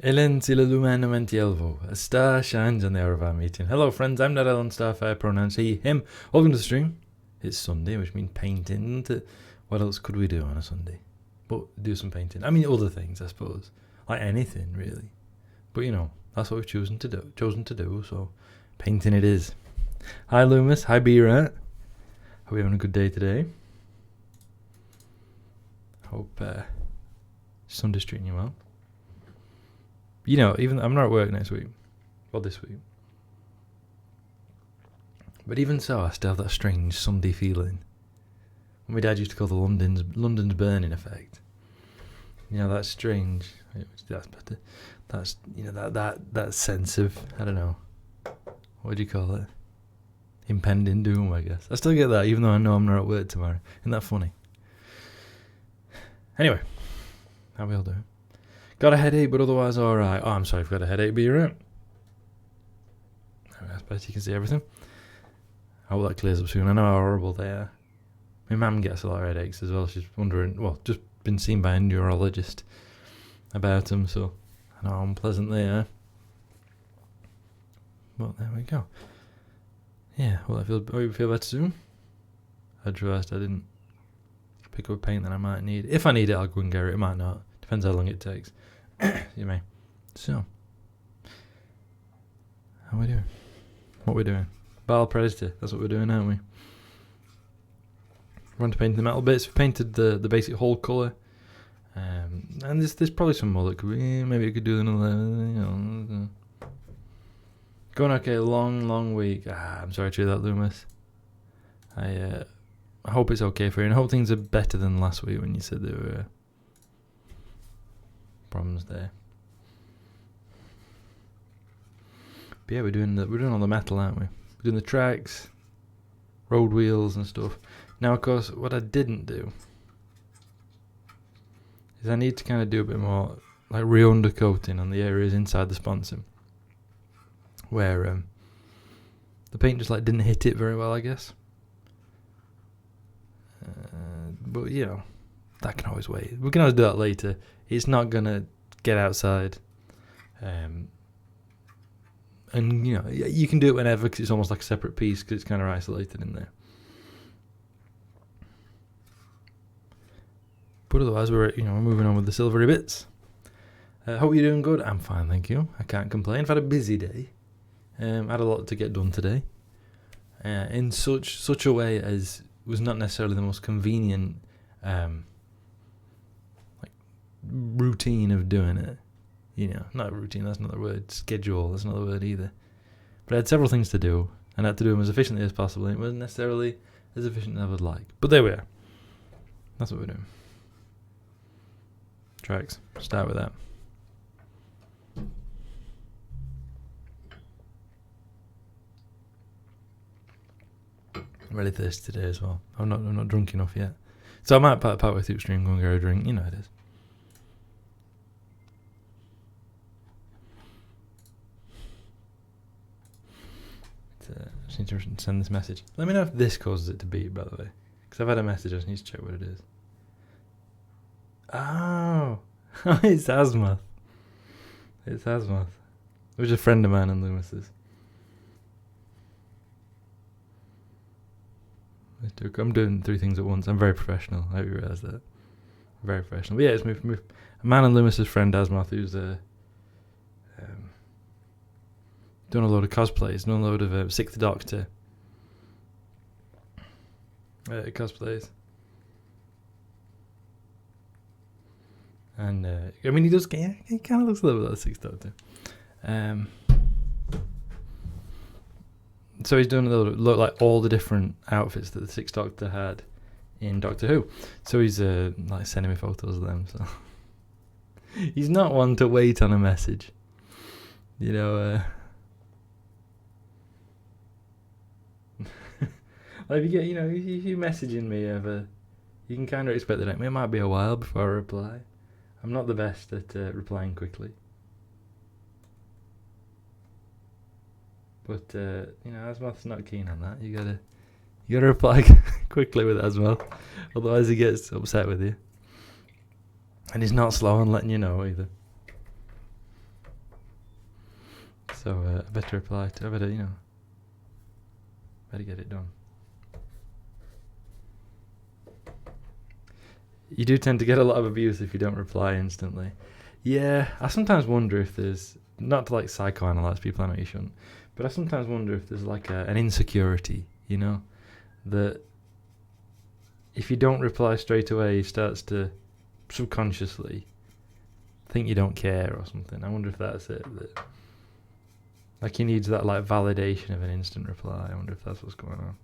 Elen till lumen elvo. A star shines on the hour of our meeting. Hello, friends. I'm Narelon, Starfire, pronouns he, him. Welcome to the stream. It's Sunday, which means painting, isn't it? What else could we do on a Sunday? But do some painting. I mean, other things, I suppose. Like anything, really. But, you know, that's what we've chosen to do, so painting it is. Hi, Loomis. Hi, B-Rat. Hope you're having a good day today. Hope Sunday's treating you well. You know, even I'm not at work next week. Well, this week. But even so, I still have that strange Sunday feeling. What my dad used to call the London's burning effect. You know, that's strange. That's better. That's, you know, that sense of, I don't know, what do you call it? Impending doom, I guess. I still get that, even though I know I'm not at work tomorrow. Isn't that funny? Anyway, how we all doing? Got a headache, but otherwise alright. Oh, I'm sorry, I've got a headache, but you're right. That's better, you can see everything. I hope that clears up soon. I know how horrible they are. My mum gets a lot of headaches as well. She's wondering, well, just been seen by a neurologist about them, so I know how unpleasant they are. Well, there we go. Yeah, well, I hope you feel better soon. I realised I didn't pick up a paint that I might need. If I need it, I'll go and get it. It might not. Depends how long it takes. You may. So, how are we doing? What we're doing? Baal Predator. That's what we're doing, aren't we? We're on to paint the metal bits. We've painted the basic hull colour. And there's probably some more that could be. Maybe we could do another. You know, going okay. Long week. I'm sorry to hear that, Loomis. I hope it's okay for you, and I hope things are better than last week when you said there were problems there. But yeah, we're doing all the metal, aren't we? We're doing the tracks, road wheels and stuff. Now, of course, what I didn't do is I need to kind of do a bit more like re-undercoating on the areas inside the sponson where the paint just like didn't hit it very well, I guess. But you know, that can always wait. We can always do that later. It's not gonna get outside, and you know, you can do it whenever because it's almost like a separate piece because it's kind of isolated in there. But otherwise, we're moving on with the silvery bits. Hope you're doing good. I'm fine, thank you. I can't complain. I've had a busy day. Had a lot to get done today, in such a way as was not necessarily the most convenient routine of doing it. You know, not routine, that's not the word. Schedule, that's not the word either. But I had several things to do, and I had to do them as efficiently as possible. And it wasn't necessarily as efficient as I would like. But there we are. That's what we're doing. Tracks. Start with that. I'm really thirsty today as well. I'm not drunk enough yet. So I might part way through stream, go and get a drink. You know it is. I just need to send this message. Let me know if this causes it to beep, by the way. Because I've had a message, I just need to check what it is. Oh, it's Asmoth. It's Asmoth. It was a friend of mine and Loomis's. I'm doing 3 things at once. I'm very professional. I hope you realise that. Very professional. But yeah, it's a man and Loomis's friend Asmoth who's doing a load of cosplays, doing a load of Sixth Doctor cosplays. And I mean, he kind of looks a little bit like the Sixth Doctor. So he's doing a little look like all the different outfits that the Sixth Doctor had in Doctor Who. So he's like sending me photos of them. So he's not one to wait on a message, you know. Like if you're messaging me ever, you can kind of expect that it might be a while before I reply. I'm not the best at replying quickly. But Asmoth's not keen on that. You gotta reply quickly with Asmoth, otherwise he gets upset with you. And he's not slow on letting you know either. So I better reply to. I better better get it done. You do tend to get a lot of abuse if you don't reply instantly. Yeah, I sometimes wonder if there's, not to like psychoanalyze people, I know you shouldn't, but I sometimes wonder if there's like an insecurity, that if you don't reply straight away, he starts to subconsciously think you don't care or something. I wonder if that's it. That, like, he needs that like validation of an instant reply. I wonder if that's what's going on.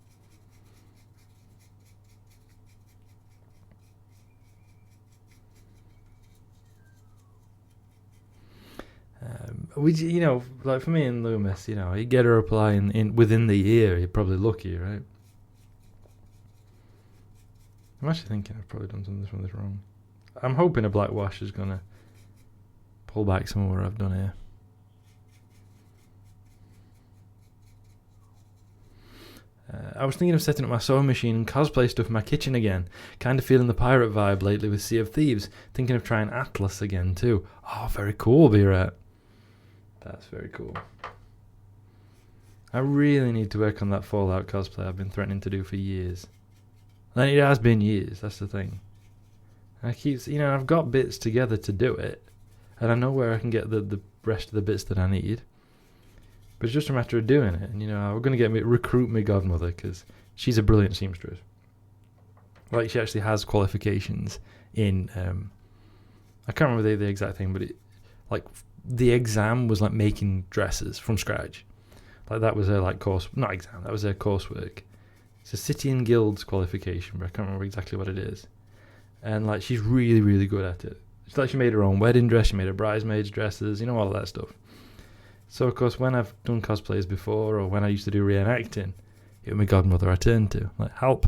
Like for me and Loomis, he'd get a reply in within the year. He'd probably lucky, right? I'm actually thinking I've probably done something this wrong. I'm hoping a black wash is gonna pull back some of what I've done here. I was thinking of setting up my sewing machine and cosplay stuff in my kitchen again. Kind of feeling the pirate vibe lately with Sea of Thieves. Thinking of trying Atlas again too. Oh, very cool, B-Rat. That's very cool. I really need to work on that Fallout cosplay I've been threatening to do for years. And it has been years, that's the thing. I keep, I've got bits together to do it. And I know where I can get the rest of the bits that I need. But it's just a matter of doing it. And, we're going to recruit my godmother because she's a brilliant seamstress. Like, she actually has qualifications in, I can't remember the exact thing, but the exam was like making dresses from scratch. Like, that was her not exam, that was her coursework. It's a City and Guilds qualification, but I can't remember exactly what it is. And like, she's really, really good at it. She made her own wedding dress, she made her bridesmaids' dresses, all of that stuff. So, of course, when I've done cosplays before, or when I used to do reenacting, it was my godmother I turned to. Like, help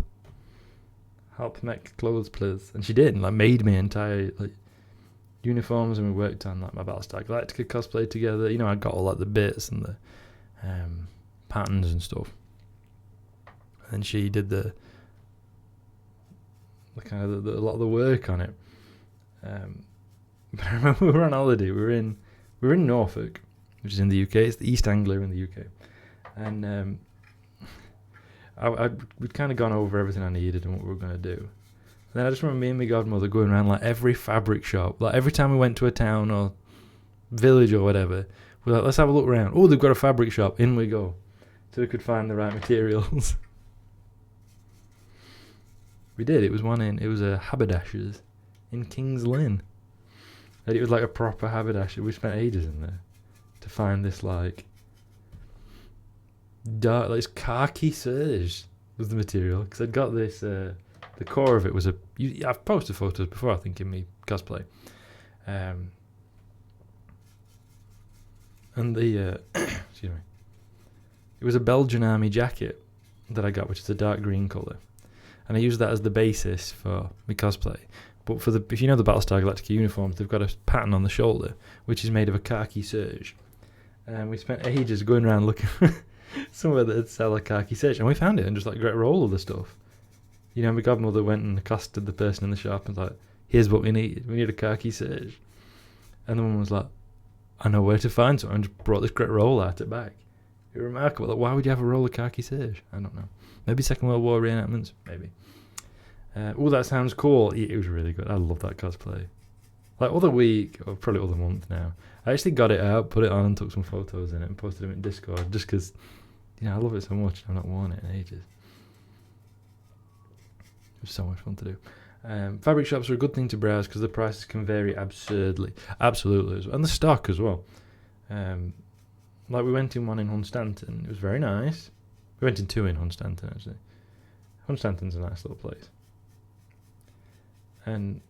make clothes, please. And she did, and made me entire uniforms, and we worked on my Battlestar Galactica cosplay together. I got all the bits and the patterns and stuff. And she did the kind of a lot of the work on it. But I remember we were on holiday. We were in Norfolk, which is in the UK. It's the East Anglia in the UK. And we'd kind of gone over everything I needed and what we were going to do. And then I just remember me and my godmother going around every fabric shop. Every time we went to a town or village or whatever, we're like, let's have a look around. Oh, they've got a fabric shop. In we go. So we could find the right materials. We did. It was a haberdasher's in King's Lynn. And it was a proper haberdasher. We spent ages in there to find this dark, it's khaki serge was the material. Because I'd got this, the core of it was I've posted photos before, I think, in me cosplay. And the, excuse me, it was a Belgian army jacket that I got, which is a dark green colour. And I used that as the basis for my cosplay. But if you know the Battlestar Galactica uniforms, they've got a pattern on the shoulder, which is made of a khaki serge. And we spent ages going around looking for somewhere that would sell a khaki serge. And we found it and just got a roll of the stuff. My godmother went and accosted the person in the shop and was like, here's what we need. We need a khaki serge. And the woman was like, I know where to find some. And just brought this great roll out it back. It was remarkable. Why would you have a roll of khaki serge? I don't know. Maybe Second World War reenactments? Maybe. That sounds cool. It was really good. I love that cosplay. Other week, or probably other month now, I actually got it out, put it on and took some photos in it and posted them in Discord just because, I love it so much. I've not worn it in ages. It was so much fun to do. Fabric shops are a good thing to browse because the prices can vary absurdly. Absolutely. And the stock as well. We went in one in Hunstanton. It was very nice. We went in two in Hunstanton, actually. Hunstanton's a nice little place. And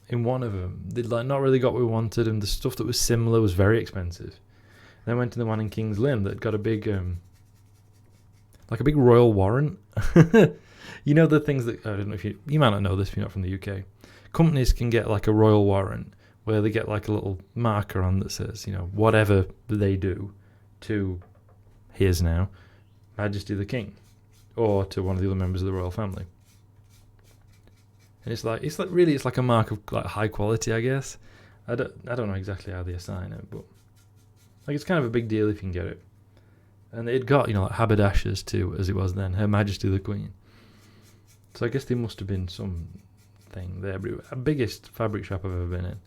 in one of them, they'd not really got what we wanted, and the stuff that was similar was very expensive. Then I went to the one in King's Lynn that got a big, a big royal warrant. The things that, I don't know if you might not know this if you're not from the UK. Companies can get a royal warrant where they get a little marker on that says, whatever they do to, here's now, Majesty the King, or to one of the other members of the royal family. And it's like a mark of high quality, I guess. I don't know exactly how they assign it, but Like, it's kind of a big deal if you can get it. And it got, like haberdashers too, as it was then, Her Majesty the Queen. So I guess there must have been something there. But the biggest fabric shop I've ever been in.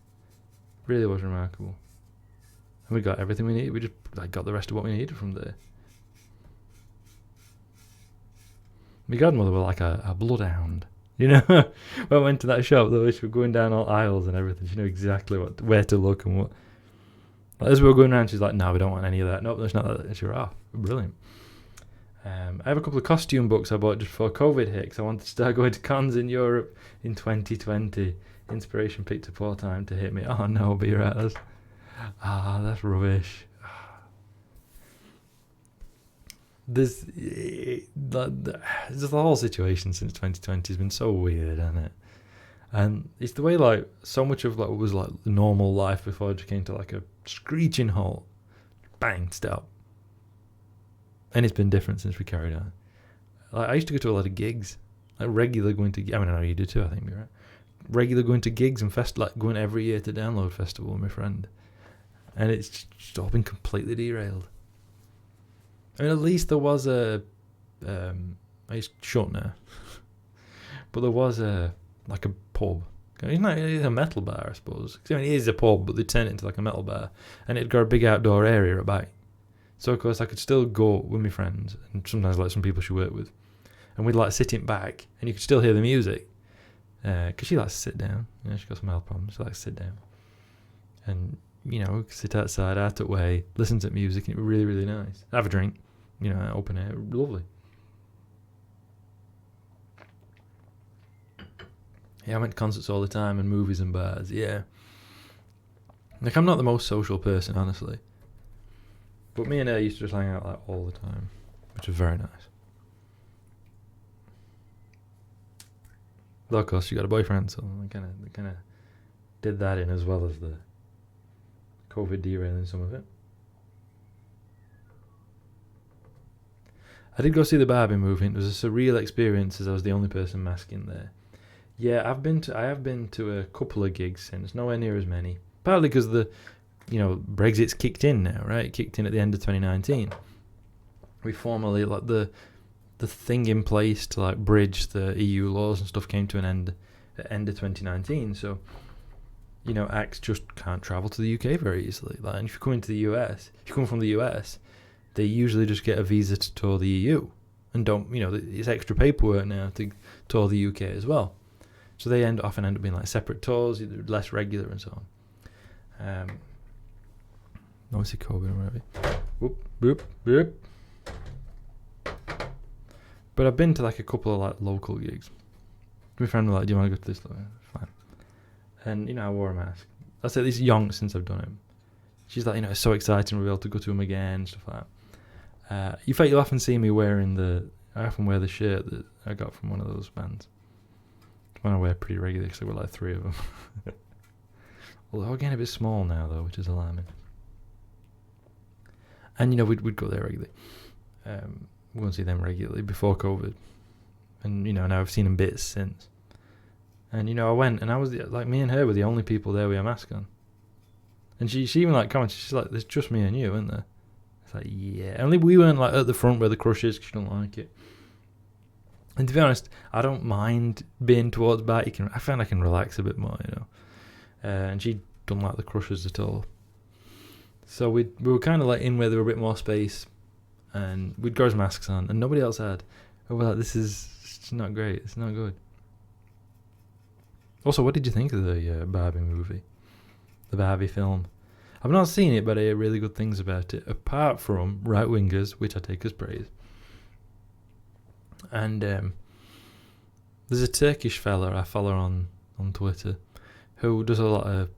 Really was remarkable. And we got everything we needed. We just got the rest of what we needed from there. My godmother was like a bloodhound. When I went to that shop, though, she was going down all aisles and everything. She knew exactly where to look and what. As we were going around, she's like, "No, we don't want any of that. Nope, there's not that." And she was off. Brilliant. I have a couple of costume books I bought just before COVID hit, because I wanted to start going to cons in Europe in 2020. Inspiration picked a poor time to hit me. Oh no, be right. That's rubbish. This the whole situation since 2020 has been so weird, hasn't it? And it's the way so much of what was the normal life before it just came to a screeching halt. Bang, stop. And it's been different since we carried on. I used to go to a lot of gigs, regular going to. I mean, I know you do too. I think you're right. Regular going to gigs and going every year to Download Festival with my friend, and it's just all been completely derailed. I mean, at least there was it's shut now, but there was a pub. It's a metal bar, I suppose. I mean, it is a pub, but they turned it into a metal bar, and it'd got a big outdoor area at back. So, of course, I could still go with my friends, and sometimes some people she worked with, and we'd sit in back, and you could still hear the music, because she likes to sit down. She's got some health problems. She likes to sit down, and we could sit outside, out at way, listen to music, and it was really, really nice. Have a drink, open air, lovely. Yeah, I went to concerts all the time and movies and bars. Yeah, I'm not the most social person, honestly. But me and her used to just hang out all the time, which was very nice. Though, of course, she got a boyfriend, so I kind of did that in as well as the COVID derailing some of it. I did go see the Barbie movie. It was a surreal experience, as I was the only person masking there. Yeah, I have been to a couple of gigs since, nowhere near as many. Partly because Brexit's kicked in now, right? It kicked in at the end of 2019. We formally, the thing in place to bridge the EU laws and stuff came to an end at the end of 2019. So, acts just can't travel to the UK very easily. And if you come from the US, they usually just get a visa to tour the EU and don't, it's extra paperwork now to tour the UK as well. So they often end up being separate tours, either less regular and so on. Obviously COVID or whatever. Whoop, whoop, whoop. But I've been to a couple of local gigs. My friend was "Do you want to go to this?" Fine. And I wore a mask. That's at least young since I've done it. She's it's so exciting we'll be able to go to them again and stuff like that. In fact, you'll often see me I often wear the shirt that I got from one of those bands. It's one I wear pretty regularly because there were 3 of them. Although again a bit small now though, which is alarming. And we'd go there regularly. We won't see them regularly before COVID, and now I've seen them bits since. And I went, and I was me and her were the only people there with a mask on. And she even commented, she's like, "There's just me and you, isn't there?" It's yeah. Only we weren't at the front where the crush is, because she don't like it. And to be honest, I don't mind being towards back. I find I can relax a bit more, And she don't like the crushes at all. So we were kind of in where there were a bit more space, and we'd got our masks on, and nobody else had. And we're this is not great. It's not good. Also, what did you think of the Barbie movie? The Barbie film? I've not seen it, but I hear really good things about it, apart from right-wingers, which I take as praise. And there's a Turkish fella I follow on Twitter who does a lot of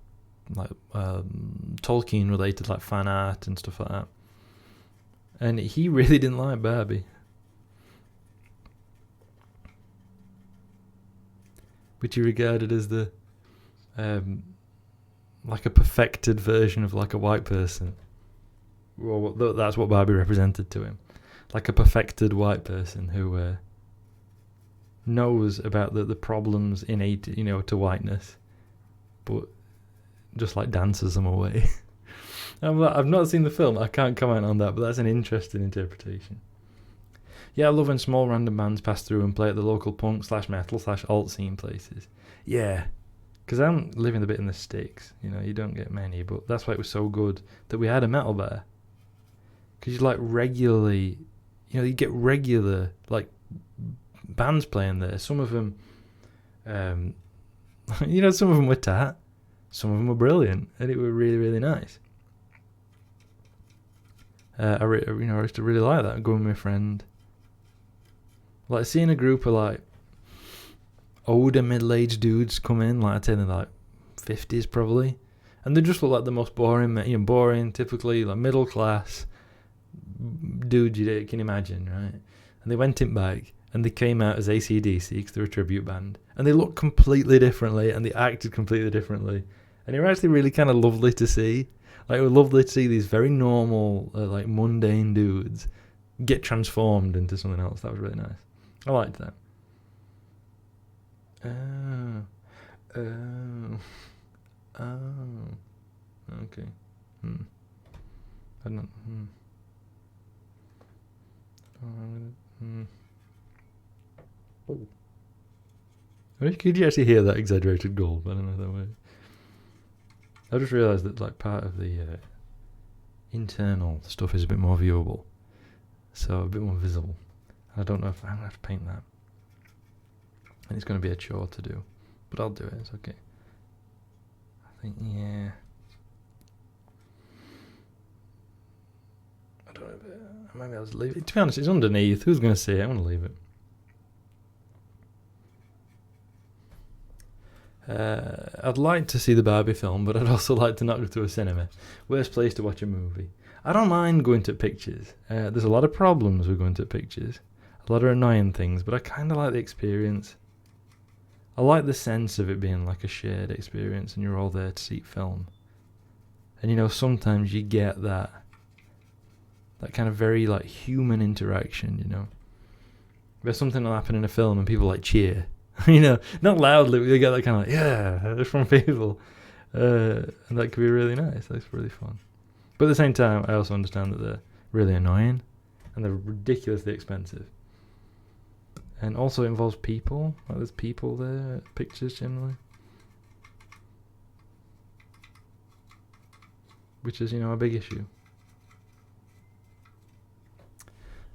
Tolkien related fan art and stuff like that, and he really didn't like Barbie, which he regarded as the a perfected version of a white person. Well, that's what Barbie represented to him, a perfected white person who knows about the problems innate to whiteness, but just dances them away. I've not seen the film. I can't comment on that, but that's an interesting interpretation. Yeah, I love when small random bands pass through and play at the local punk / metal / alt scene places. Yeah, because I'm living a bit in the sticks. You know, you don't get many, but that's why it was so good that we had a metal bar. Because you like regularly, you know, you get regular like bands playing there. Some of them, you know, some of them were tat, some of them were brilliant, and it were really, really nice. I used to really like that. Going with my friend, like seeing a group of like older middle-aged dudes come in, like I'd say they're like 50s probably, and they just look like the most boring, typically like middle class dudes you can imagine, right? And they went in back and they came out as AC/DC because they're a tribute band, and they looked completely differently and they acted completely differently, and it was actually really kind of lovely to see. Like, it was lovely to see these very normal, like mundane dudes get transformed into something else. That was really nice. I liked that. Okay. I don't. Could you actually hear that exaggerated gulp? I don't know that way. I just realised that like part of the internal stuff is a bit more viewable, so a bit more visible. I don't know if I'm gonna have to paint that, and it's gonna be a chore to do, but I'll do it. It's okay. I think I don't know. Maybe I'll just leave it. To be honest, it's underneath. Who's gonna see it? I'm gonna leave it. I'd like to see the Barbie film, but I'd also like to not go to a cinema. Worst place to watch a movie. I don't mind going to pictures. There's a lot of problems with going to pictures. A lot of annoying things, but I kind of like the experience. I like the sense of it being like a shared experience and you're all there to see film. And you know, sometimes you get that kind of very like human interaction, you know. There's something will happen in a film and people like cheer. You know, not loudly, but you get that kind of like, yeah, from people. And that could be really nice. That's really fun. But at the same time, I also understand that they're really annoying and they're ridiculously expensive. And also it involves people. Like there's people there at pictures generally. Which is, you know, a big issue.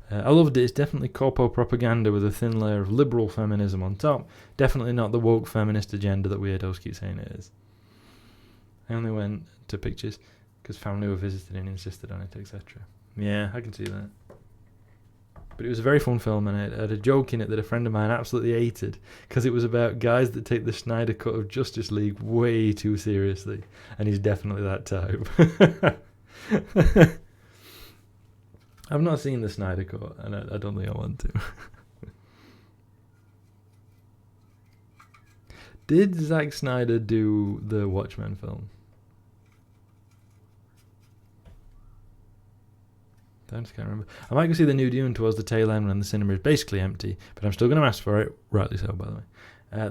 I loved it. It's definitely corpo propaganda with a thin layer of liberal feminism on top. Definitely not the woke feminist agenda that weirdos keep saying it is. I only went to pictures because family were visiting and insisted on it, etc. Yeah, I can see that. But it was a very fun film, and it had a joke in it that a friend of mine absolutely hated because it was about guys that take the Snyder Cut of Justice League way too seriously, and he's definitely that type. I've not seen the Snyder Cut, and I don't think I want to. Did Zack Snyder do the Watchmen film? I just can't remember. I might go see the new Dune towards the tail end when the cinema is basically empty, but I'm still going to ask for it. Rightly so, by the way.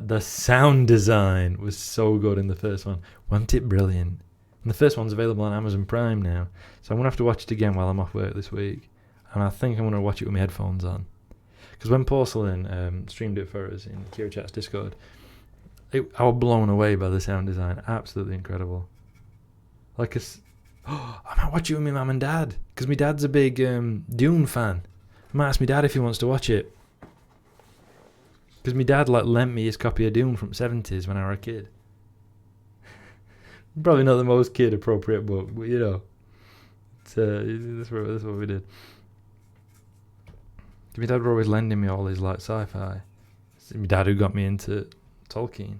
The sound design was so good in the first one. Wasn't it brilliant? And the first one's available on Amazon Prime now, so I'm going to have to watch it again while I'm off work this week. And I think I'm going to watch it with my headphones on. Because when Porcelain streamed it for us in Kira Chat's Discord, I was blown away by the sound design. Absolutely incredible. I might watch it with my mum and dad, because my dad's a big Dune fan. I might ask my dad if he wants to watch it. Because my dad lent me his copy of Dune from the 70s when I was a kid. Probably not the most kid-appropriate book, but you know. That's what we did. My dad was always lending me all his sci-fi. It's my dad who got me into Tolkien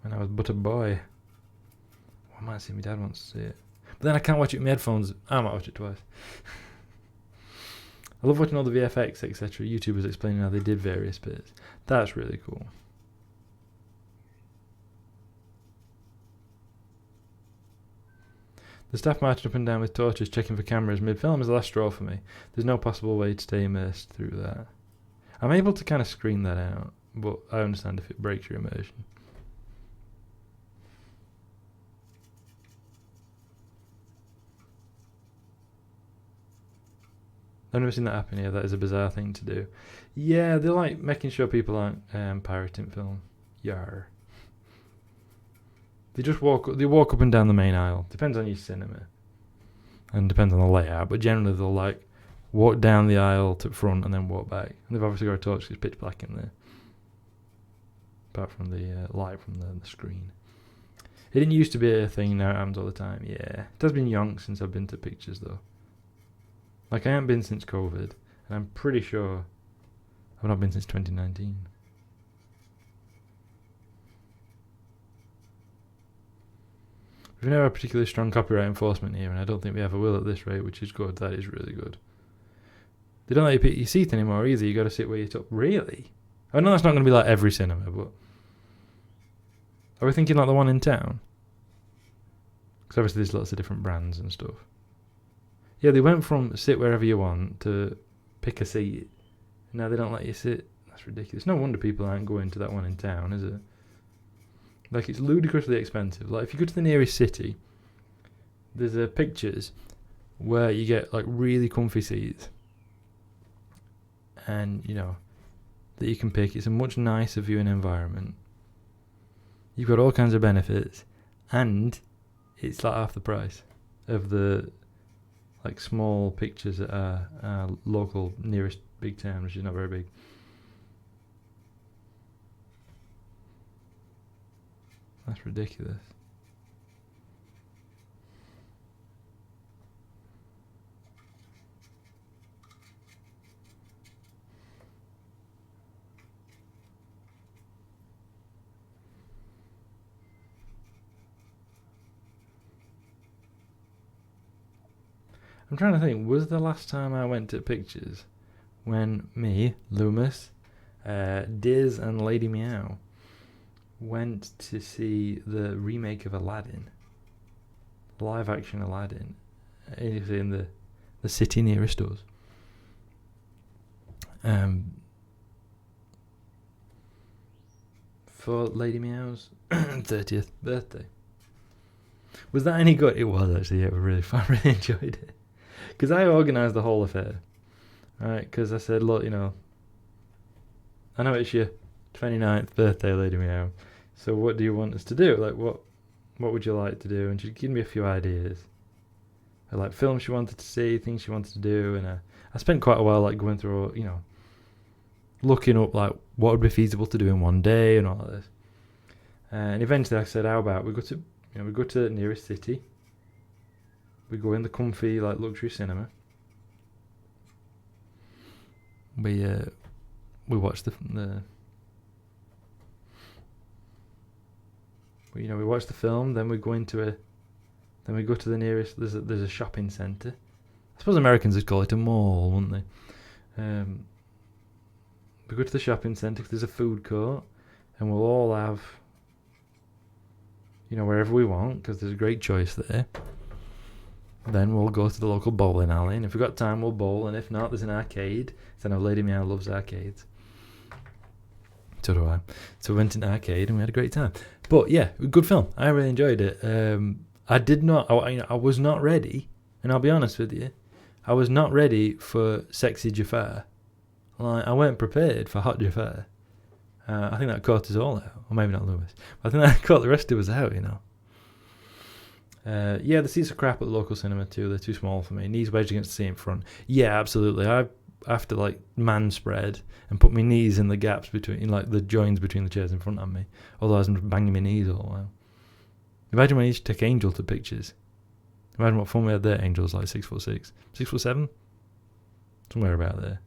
when I was but a boy. I might see my dad wants to see it. But then I can't watch it with my headphones. I might watch it twice. I love watching all the VFX, etc. YouTubers explaining how they did various bits. That's really cool. The staff marching up and down with torches checking for cameras mid-film is the last straw for me. There's no possible way to stay immersed through that. I'm able to kind of screen that out, but I understand if it breaks your immersion. I've never seen that happen here. That is a bizarre thing to do. Yeah, they like making sure people aren't pirating film. Yar. They just walk up and down the main aisle. Depends on your cinema. And depends on the layout. But generally they'll like walk down the aisle to front and then walk back. And they've obviously got a torch because it's pitch black in there. Apart from the light from the screen. It didn't used to be a thing, now it happens all the time. Yeah. It has been yonks since I've been to pictures though. Like I haven't been since COVID. And I'm pretty sure I've not been since 2019. We've never had a particularly strong copyright enforcement here, and I don't think we ever will at this rate, which is good. That is really good. They don't let you pick your seat anymore either. You got to sit where you're top. Really? I know that's not going to be like every cinema, but are we thinking like the one in town? Because obviously there's lots of different brands and stuff. Yeah, they went from sit wherever you want to pick a seat. Now they don't let you sit. That's ridiculous. No wonder people aren't going to that one in town, is it? Like, it's ludicrously expensive. Like, if you go to the nearest city, there's pictures where you get, like, really comfy seats. And, you know, that you can pick. It's a much nicer viewing environment. You've got all kinds of benefits. And it's, like, half the price of the, like, small pictures at our local nearest big town, which is not very big. That's ridiculous. I'm trying to think, was the last time I went to pictures when me, Loomis, Diz and Lady Meow went to see the remake of Aladdin, live action Aladdin, in the city nearest us. For Lady Meow's 30th birthday. Was that any good? It was actually. Yeah, I really enjoyed it. Because I organised the whole affair, right? Because I said, look, you know, I know it's your 29th birthday, Lady Meow. So what do you want us to do? Like, what would you like to do? And she gave me a few ideas. Like films she wanted to see, things she wanted to do, and I spent quite a while like going through, you know, looking up like what would be feasible to do in one day and all of this. And eventually I said, how about we go to the nearest city. We go in the comfy like luxury cinema. We watch we watch the film. Then we go to the nearest. There's a shopping centre. I suppose Americans would call it a mall, wouldn't they? We go to the shopping centre because there's a food court, and we'll all have, you know, wherever we want because there's a great choice there. Then we'll go to the local bowling alley, and if we've got time, we'll bowl, and if not, there's an arcade. So I know Lady Meow loves arcades. So do I. So we went to an arcade, and we had a great time. But yeah, good film. I really enjoyed it. I was not ready, and I'll be honest with you, I was not ready for sexy Jafar. Like, I weren't prepared for hot Jafar. I think that caught us all out, or maybe not Lewis. But I think that caught the rest of us out, you know. Yeah, the seats are crap at the local cinema too. They're too small for me. Knees wedged against the seat in front. Yeah, absolutely. I have to like man spread and put my knees in the gaps between, like the joins between the chairs in front of me. Otherwise, I'm banging my knees all the while. Imagine when I used to take Angel to pictures. Imagine what fun we had there. Angel's like 6'6", 6'7", somewhere about there.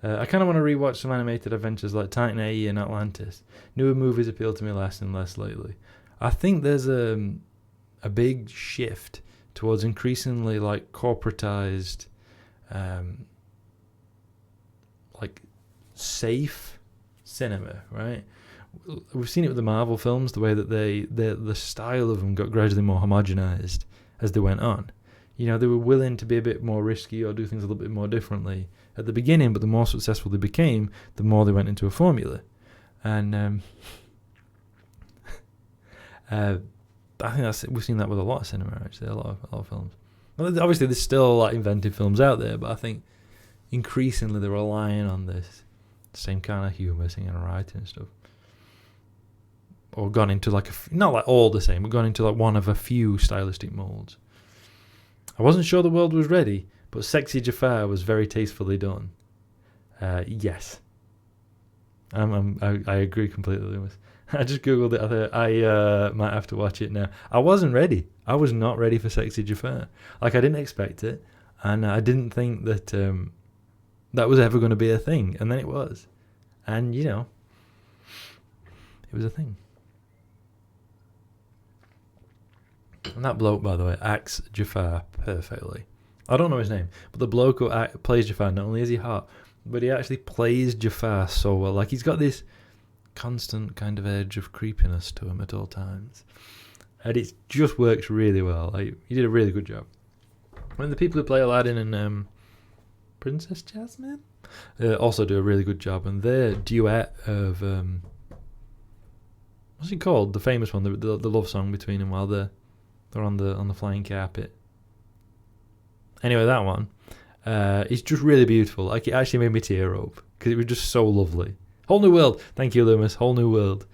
I kind of want to rewatch some animated adventures like Titan AE and Atlantis. Newer movies appeal to me less and less lately. I think there's a big shift towards increasingly like corporatized, like safe cinema, right? We've seen it with the Marvel films, the way that the style of them got gradually more homogenized as they went on. You know, they were willing to be a bit more risky or do things a little bit more differently at the beginning, but the more successful they became, the more they went into a formula. And I think we've seen that with a lot of cinema, actually, a lot of films. Well, obviously, there's still like inventive films out there, but I think increasingly they're relying on this same kind of humour, singing and writing and stuff. Or gone into like not like all the same, but gone into like one of a few stylistic moulds. I wasn't sure the world was ready, but Sexy Jafar was very tastefully done. Yes. I agree completely, Lewis. I just googled it. I might have to watch it now. I wasn't ready. I was not ready for Sexy Jafar. Like, I didn't expect it, and I didn't think that that was ever going to be a thing, and then it was. And, you know, it was a thing. And that bloke, by the way, acts Jafar perfectly. I don't know his name, but the bloke who plays Jafar, not only is he hot, but he actually plays Jafar so well. Like, he's got this constant kind of edge of creepiness to him at all times. And it just works really well. Like, he did a really good job. And the people who play Aladdin and Princess Jasmine also do a really good job. And their duet of... what's it called? The famous one, the love song between them while they're on the flying carpet. Anyway, that one. It's just really beautiful. Like, it actually made me tear up because it was just so lovely. Whole New World. Thank you, Loomis. Whole New World.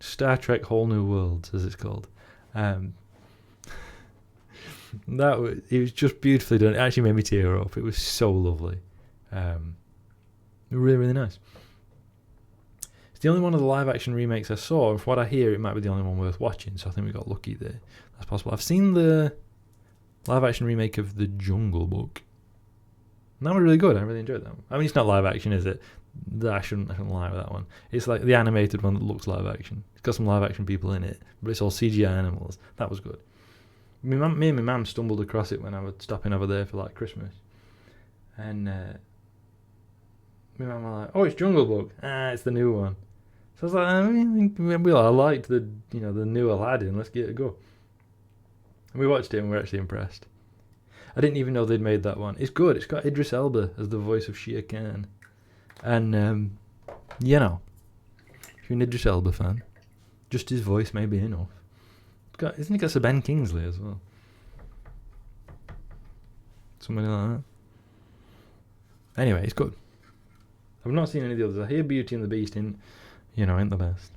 Star Trek Whole New World, as it's called. It was just beautifully done. It actually made me tear up. It was so lovely. Really, really nice. It's the only one of the live action remakes I saw, and from what I hear, it might be the only one worth watching. So I think we got lucky there. That's possible. I've seen the live action remake of The Jungle Book. And that was really good. I really enjoyed that one. I mean, it's not live action, is it? I shouldn't lie with that one. It's like the animated one that looks live action. It's got some live action people in it, but it's all CGI animals. That was good. Me and my mum stumbled across it when I was stopping over there for like Christmas, and my mum was like, "Oh, it's Jungle Book. It's the new one." So I was like, I liked the new Aladdin. Let's get it go. And we watched it and we were actually impressed. I didn't even know they'd made that one. It's good. It's got Idris Elba as the voice of Shere Khan. And, you know, if you're an Idris Elba fan, just his voice may be enough. Isn't he got Sir Ben Kingsley as well? Somebody like that. Anyway, it's good. I've not seen any of the others. I hear Beauty and the Beast ain't the best.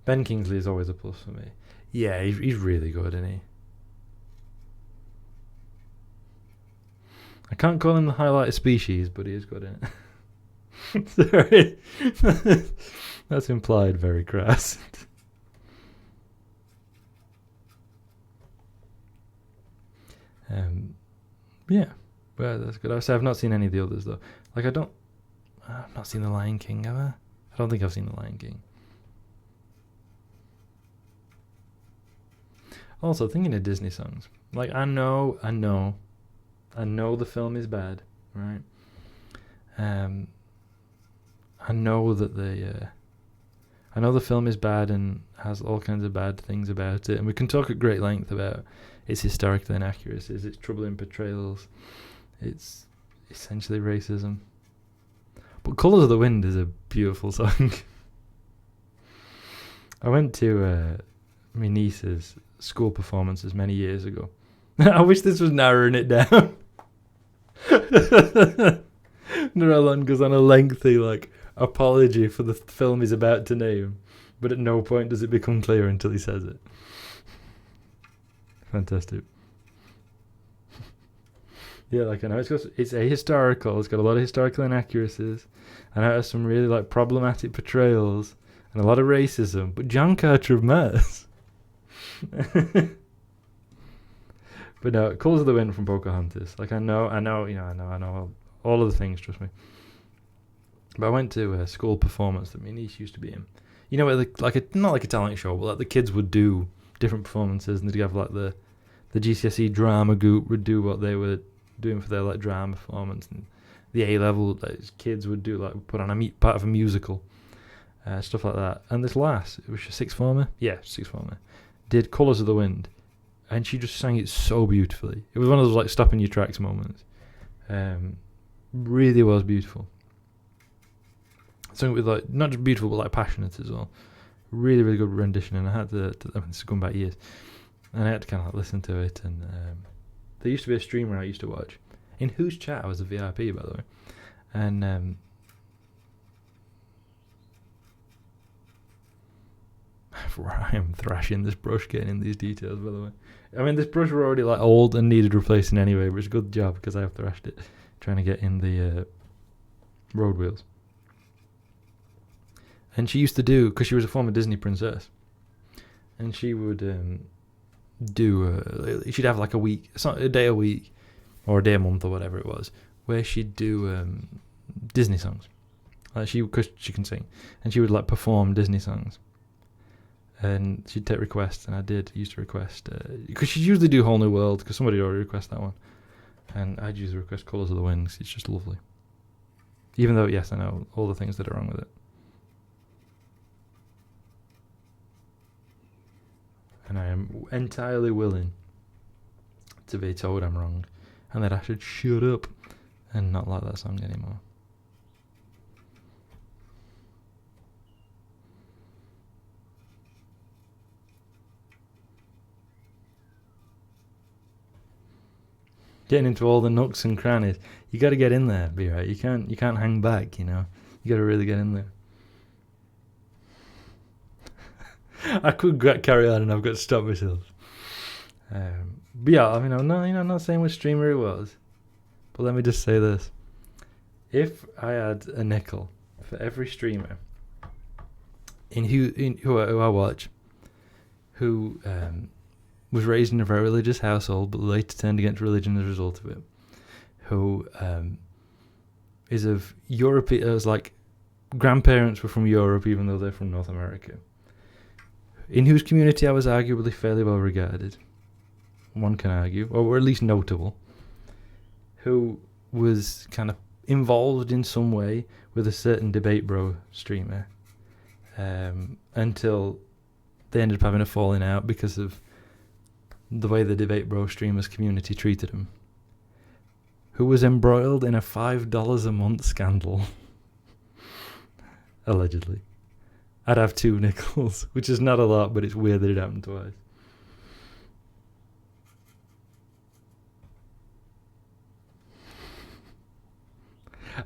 Ben Kingsley is always a plus for me. Yeah, he's really good, isn't he? I can't call him the highlighted species, but he is good in it. Sorry. That's implied very crass. Yeah. Well, that's good. I've not seen any of the others, though. Like, I've not seen The Lion King, have I? I don't think I've seen The Lion King. Also, thinking of Disney songs. Like, I know the film is bad, right? I know that I know the film is bad and has all kinds of bad things about it, and we can talk at great length about its historical inaccuracies, its troubling portrayals, its essentially racism. But Colours of the Wind is a beautiful song. I went to my niece's school performances many years ago. I wish this was narrowing it down. Narelon goes on a lengthy apology for the film he's about to name, but at no point does it become clear until he says it. Fantastic. Yeah, I know it's ahistorical. It's got a lot of historical inaccuracies, and it has some really problematic portrayals and a lot of racism. But John Carter of Mars. But no, Colours of the Wind from Pocahontas. I know all of the things, trust me. But I went to a school performance that my niece used to be in. You know, where not like a talent show, but the kids would do different performances, and they'd have the GCSE drama group would do what they were doing for their drama performance, and the A-level kids would do put on part of a musical, stuff like that. And this lass, it was a sixth former, did Colours of the Wind. And she just sang it so beautifully. It was one of those stopping your tracks moments. Really was beautiful. Sung with not just beautiful but passionate as well. really, really good rendition, and I had to I mean, this is going back years, and I had to kind of like listen to it. And there used to be a streamer I used to watch, in whose chat I was a VIP, by the way, and I am thrashing this brush, getting in these details, by the way. I mean, this brush were already like old and needed replacing anyway, but it's a good job because I have thrashed it, trying to get in the road wheels. And she used to do, because she was a former Disney princess, and she would she'd have like a day a week, or a day a month, or whatever it was, where she'd do Disney songs. Because she can sing, and she would like perform Disney songs. And she'd take requests, and I used to request, because she'd usually do Whole New World, because somebody already requested that one. And I'd usually request Colours of the Wind, because it's just lovely. Even though, yes, I know all the things that are wrong with it. And I am entirely willing to be told I'm wrong, and that I should shut up and not like that song anymore. Getting into all the nooks and crannies. You got to get in there, be right. You can't hang back. You know, you got to really get in there. I could carry on, and I've got to stop myself. But yeah, I mean, I'm not saying which streamer it was, but let me just say this: if I had a nickel for every streamer who I watch, who was raised in a very religious household, but later turned against religion as a result of it, who is of European, as like grandparents were from Europe, even though they're from North America, in whose community I was arguably fairly well regarded, one can argue, or at least notable, who was kind of involved in some way with a certain Debate Bro streamer, until they ended up having a falling out because of the way the Debate Bro streamers community treated him, who was embroiled in a $5 a month scandal. Allegedly. I'd have 2 nickels, which is not a lot, but it's weird that it happened twice.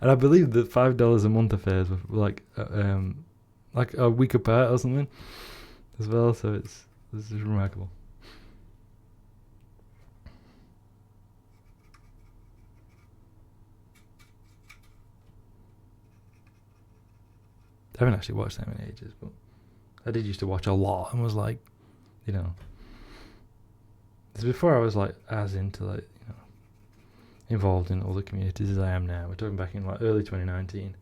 And I believe that $5 a month affairs were like a week apart or something as well, so this is remarkable. I haven't actually watched them in ages, but I did used to watch a lot and was like, you know, this is before I was like as into like, you know, involved in all the communities as I am now. We're talking back in like early 2019.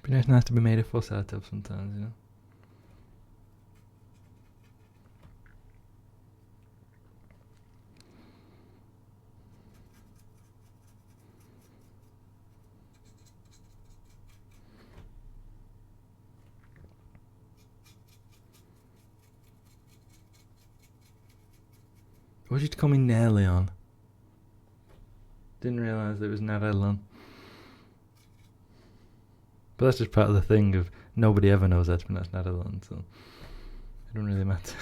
But it's nice to be made a fuss out of sometimes, you know. What did you call me Narelon? Didn't realise it was Narelon. But that's just part of the thing of nobody ever knows how to pronounce Narelon, so it don't really matter.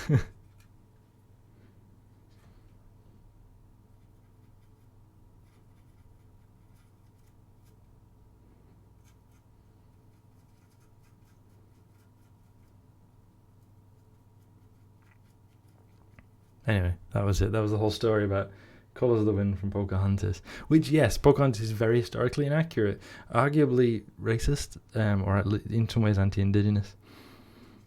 Anyway, that was it. That was the whole story about Colours of the Wind from Pocahontas. Which, yes, Pocahontas is very historically inaccurate, arguably racist, or at least in some ways anti-indigenous.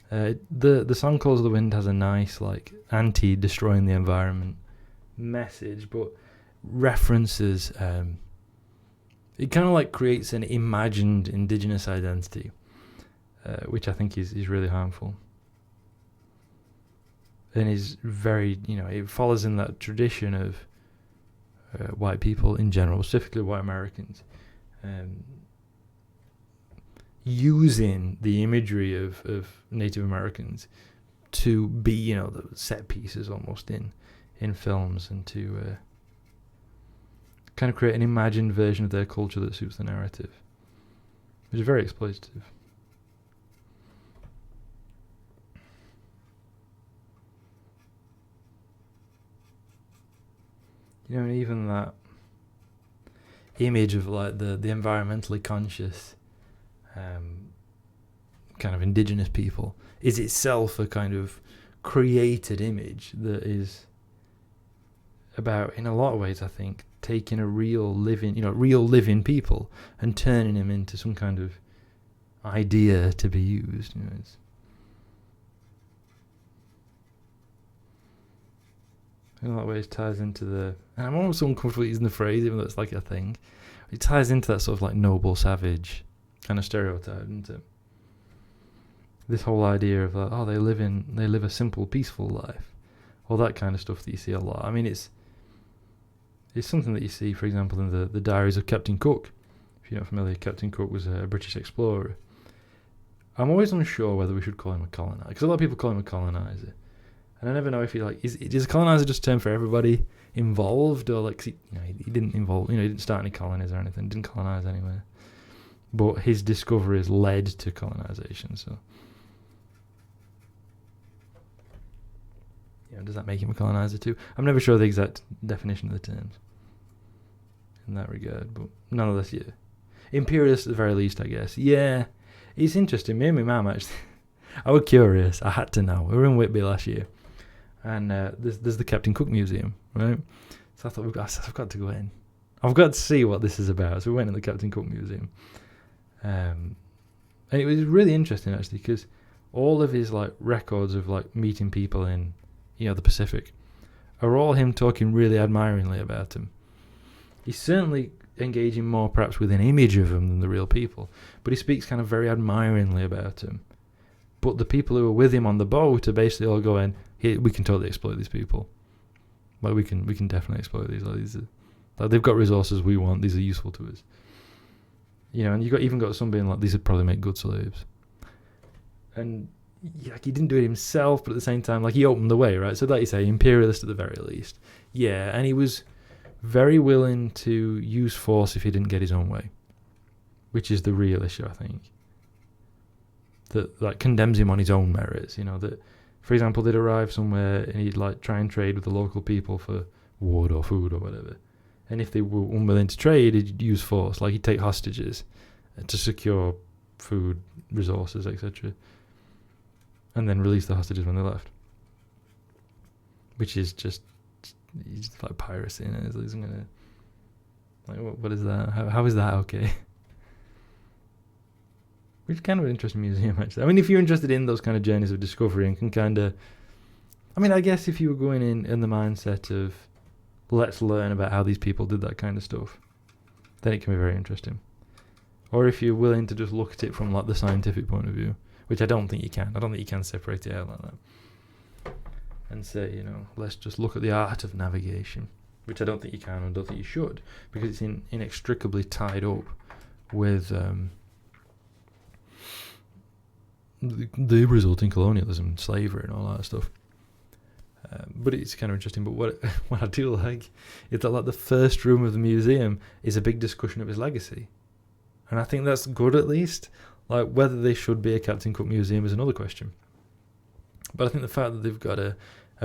The song Colours of the Wind has a nice, like, anti-destroying the environment message, but references, it kind of like creates an imagined indigenous identity, which I think is really harmful. And is very, you know, it follows in that tradition of white people in general, specifically white Americans, using the imagery of Native Americans to be, you know, the set pieces almost in films, and to kind of create an imagined version of their culture that suits the narrative. which is very exploitative. You know, even that image of like the environmentally conscious kind of indigenous people is itself a kind of created image that is about, in a lot of ways, I think, taking a real living people and turning them into some kind of idea to be used. You know, it's in a lot of ways ties into the, and I'm almost uncomfortable using the phrase, even though it's like a thing. It ties into that sort of like noble savage kind of stereotype, isn't it? This whole idea of they live a simple, peaceful life, all that kind of stuff that you see a lot. I mean, it's something that you see, for example, in the Diaries of Captain Cook. If you're not familiar, Captain Cook was a British explorer. I'm always unsure whether we should call him a colonizer, because a lot of people call him a colonizer, and I never know if is a colonizer just a term for everybody involved, or like he didn't involve, he didn't start any colonies or anything, didn't colonize anywhere, but his discoveries led to colonization. So, does that make him a colonizer too? I'm never sure the exact definition of the terms in that regard, but nonetheless, yeah. Imperialist at the very least, I guess. Yeah, it's interesting. Me and my mum, actually, I was curious. I had to know. We were in Whitby last year, and there's the Captain Cook Museum, right? So I thought, I've got to go in. I've got to see what this is about. So we went in the Captain Cook Museum. And it was really interesting, actually, because all of his like records of like meeting people in the Pacific are all him talking really admiringly about him. He's certainly engaging more perhaps with an image of them than the real people, but he speaks kind of very admiringly about him. But the people who are with him on the boat are basically all going, "Here, we can totally exploit these people. Like we can definitely exploit these. Like they've got resources we want. These are useful to us." And you even got some being like, "These would probably make good slaves." And he didn't do it himself, but at the same time, like he opened the way, right? So like you say, imperialist at the very least. Yeah, and he was very willing to use force if he didn't get his own way, which is the real issue, I think. That condemns him on his own merits. That, for example, they'd arrive somewhere and he'd like try and trade with the local people for wood or food or whatever. And if they were unwilling to trade, he'd use force. Like he'd take hostages to secure food, resources, etc., and then release the hostages when they left. Which is just like piracy, what is that? How is that okay? Which is kind of an interesting museum, actually. I mean, if you're interested in those kind of journeys of discovery and can kind of, I guess if you were going in the mindset of let's learn about how these people did that kind of stuff, then it can be very interesting. Or if you're willing to just look at it from like the scientific point of view, which I don't think you can. I don't think you can separate it out like that and say, let's just look at the art of navigation, which I don't think you can and don't think you should, because it's inextricably tied up with the resulting colonialism, slavery, and all that stuff. But it's kind of interesting. But what I do like is that like the first room of the museum is a big discussion of his legacy, and I think that's good at least. Like whether they should be a Captain Cook museum is another question. But I think the fact that they've got a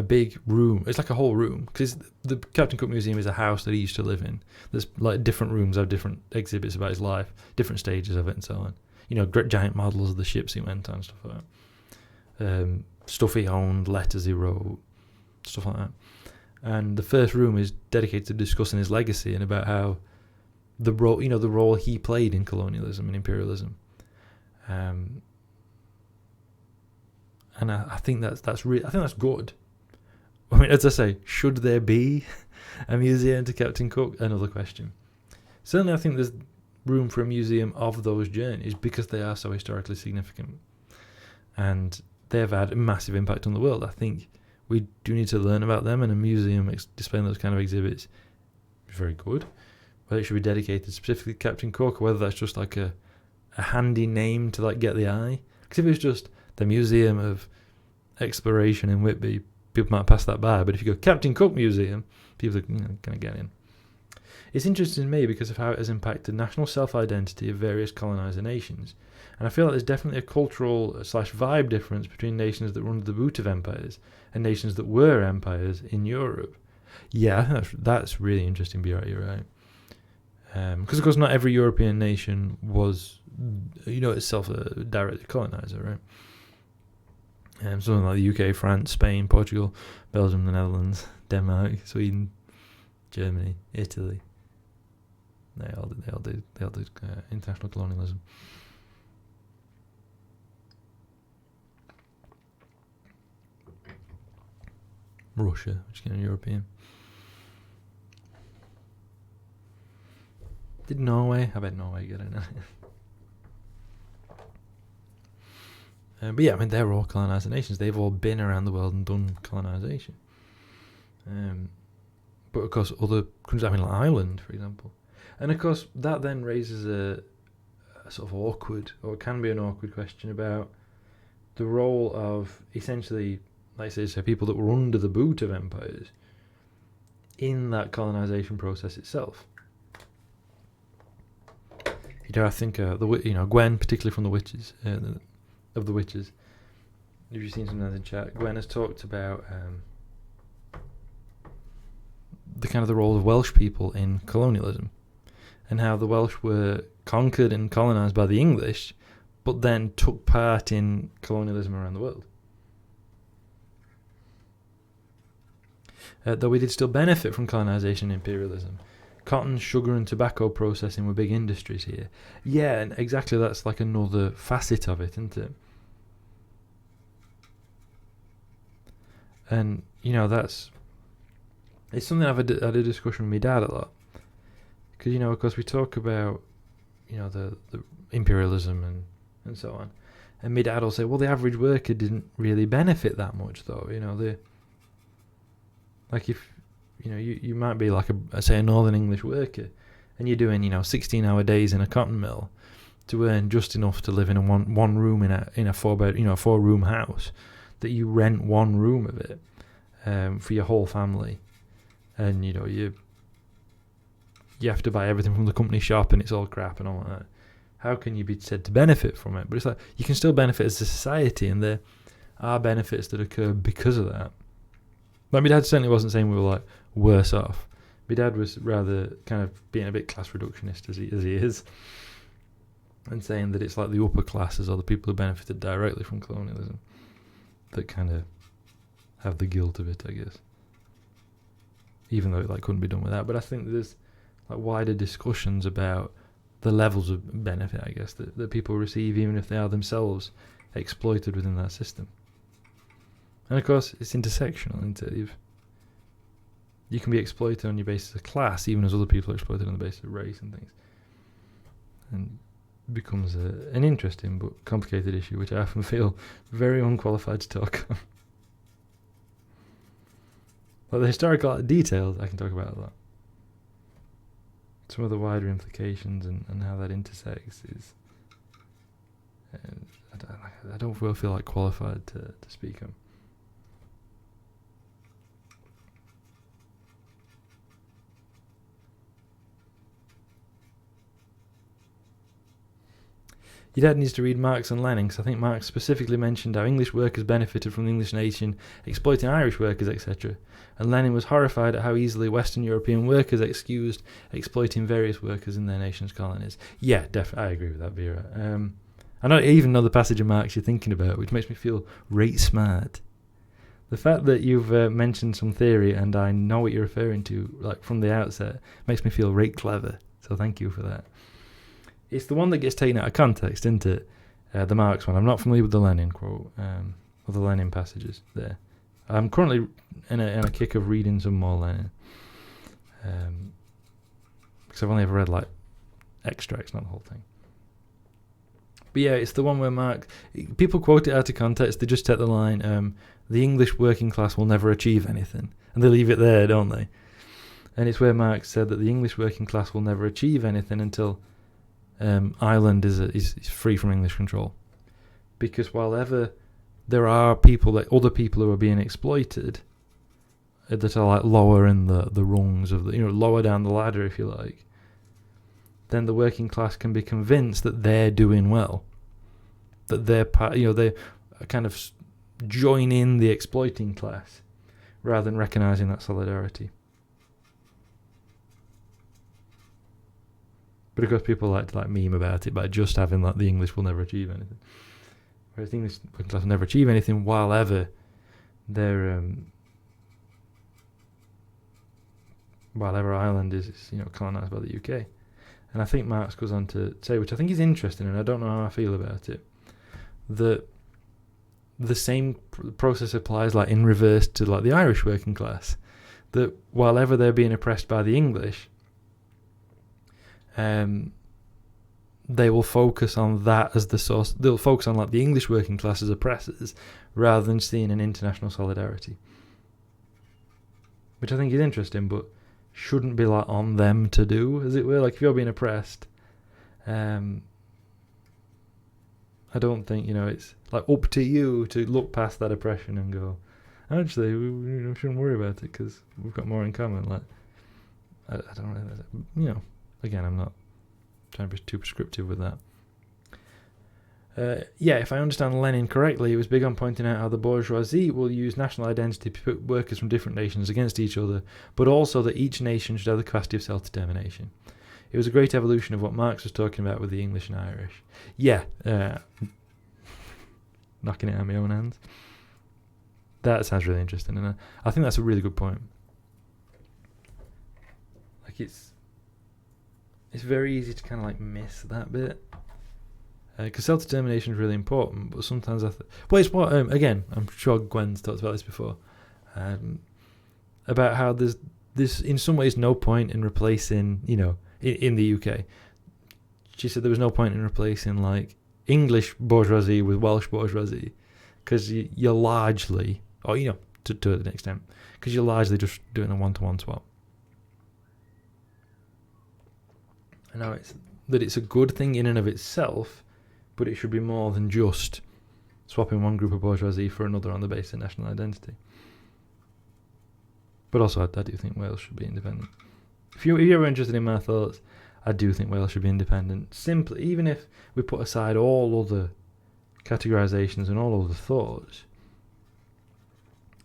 big room, it's like a whole room, because the Captain Cook Museum is a house that he used to live in. There's like different rooms have different exhibits about his life, different stages of it and so on. Great giant models of the ships he went on, stuff like that. Stuff he owned, letters he wrote, stuff like that. And the first room is dedicated to discussing his legacy and about how the role he played in colonialism and imperialism. And I think that's good. I mean, as I say, should there be a museum to Captain Cook? Another question. Certainly, I think there's room for a museum of those journeys because they are so historically significant, and they have had a massive impact on the world. I think we do need to learn about them, and a museum displaying those kind of exhibits is very good. Whether it should be dedicated specifically to Captain Cook, or whether that's just like a handy name to like get the eye. Because if it was just the Museum of Exploration in Whitby, people might pass that by. But if you go Captain Cook Museum, people are going to get in. It's interesting to me because of how it has impacted national self-identity of various colonizer nations. And I feel like there's definitely a cultural/vibe difference between nations that were under the boot of empires and nations that were empires in Europe. Yeah, that's really interesting, you're right. Because, of course, not every European nation was, itself a direct colonizer, right? Something like the UK, France, Spain, Portugal, Belgium, the Netherlands, Denmark, Sweden, Germany, Italy. They all did international colonialism. Russia, which is kind of European. Did Norway? I bet Norway get it now. But yeah, I mean, they're all colonizer nations. They've all been around the world and done colonization. But of course, other countries, I mean, like Ireland, for example. And of course, that then raises a sort of awkward, or it can be an awkward question about the role of essentially, like I say, people that were under the boot of empires in that colonization process itself. I think Gwen, particularly from the Witches, of the Witches. If you've seen some of that in chat, Gwen has talked about the role of Welsh people in colonialism, and how the Welsh were conquered and colonized by the English, but then took part in colonialism around the world. Though we did still benefit from colonization and imperialism. Cotton, sugar and tobacco processing were big industries here. Yeah, and exactly, that's like another facet of it, isn't it? And, it's something I've had a discussion with my dad a lot. Because, of course, we talk about, the imperialism and so on. And my dad will say, well, the average worker didn't really benefit that much, though. You might be like a Northern English worker, and you're doing 16-hour days in a cotton mill to earn just enough to live in a one room in a 4-room house, that you rent one room of it for your whole family, and you have to buy everything from the company shop, and it's all crap and all that. How can you be said to benefit from it? But it's like you can still benefit as a society, and there are benefits that occur because of that. Like, my dad certainly wasn't saying we were like worse off. My dad was rather kind of being a bit class reductionist as he is, and saying that it's like the upper classes or the people who benefited directly from colonialism that kind of have the guilt of it, I guess. Even though it couldn't be done without. But I think there's wider discussions about the levels of benefit, I guess, that people receive, even if they are themselves exploited within that system. And of course, it's intersectional, isn't it? You can be exploited on your basis of class, even as other people are exploited on the basis of race and things. And it becomes an interesting but complicated issue, which I often feel very unqualified to talk on. But the historical details I can talk about a lot. Some of the wider implications and how that intersects is... I don't feel like qualified to speak on. Your dad needs to read Marx and Lenin, because I think Marx specifically mentioned how English workers benefited from the English nation exploiting Irish workers, etc. And Lenin was horrified at how easily Western European workers excused exploiting various workers in their nation's colonies. Yeah, I agree with that, Vera. I don't even know the passage of Marx you're thinking about, which makes me feel right smart. The fact that you've mentioned some theory and I know what you're referring to, from the outset, makes me feel right clever. So thank you for that. It's the one that gets taken out of context, isn't it? The Marx one. I'm not familiar with the Lenin quote, or the Lenin passages there. I'm currently in a kick of reading some more Lenin. Because I've only ever read, extracts, not the whole thing. But yeah, it's the one where Marx... People quote it out of context. They just take the line, the English working class will never achieve anything. And they leave it there, don't they? And it's where Marx said that the English working class will never achieve anything until... Ireland is free from English control, because while ever there are other people who are being exploited, that are like lower in the rungs of the, lower down the ladder, if you like, then the working class can be convinced that they're doing well, that they're they kind of join in the exploiting class rather than recognizing that solidarity. But of course, people like to meme about it by just having the English will never achieve anything, whereas the English working class will never achieve anything while ever they're while ever Ireland is colonised by the UK. And I think Marx goes on to say, which I think is interesting, and I don't know how I feel about it, that the same process applies in reverse to the Irish working class, that while ever they're being oppressed by the English, they will focus on that as the source. They'll focus on the English working class as oppressors rather than seeing an international solidarity, which I think is interesting, but shouldn't be on them to do, as it were. If you're being oppressed, I don't think it's up to you to look past that oppression and go, actually, we shouldn't worry about it because we've got more in common. I don't really, again, I'm not trying to be too prescriptive with that. If I understand Lenin correctly, he was big on pointing out how the bourgeoisie will use national identity to put workers from different nations against each other, but also that each nation should have the capacity of self-determination. It was a great evolution of what Marx was talking about with the English and Irish. Knocking it out of my own hands. That sounds really interesting, and I think that's a really good point. It's very easy to kind of miss that bit. Because self-determination is really important, but sometimes it's what, again, I'm sure Gwen's talked about this before, about how there's in some ways no point in replacing, in the UK. She said there was no point in replacing, English bourgeoisie with Welsh bourgeoisie, because you're largely, or, to an extent, because you're largely just doing a one-to-one swap. I know it's a good thing in and of itself, but it should be more than just swapping one group of bourgeoisie for another on the basis of national identity. But also, I do think Wales should be independent. If you're ever interested in my thoughts, I do think Wales should be independent. Simply, even if we put aside all other categorisations and all other thoughts,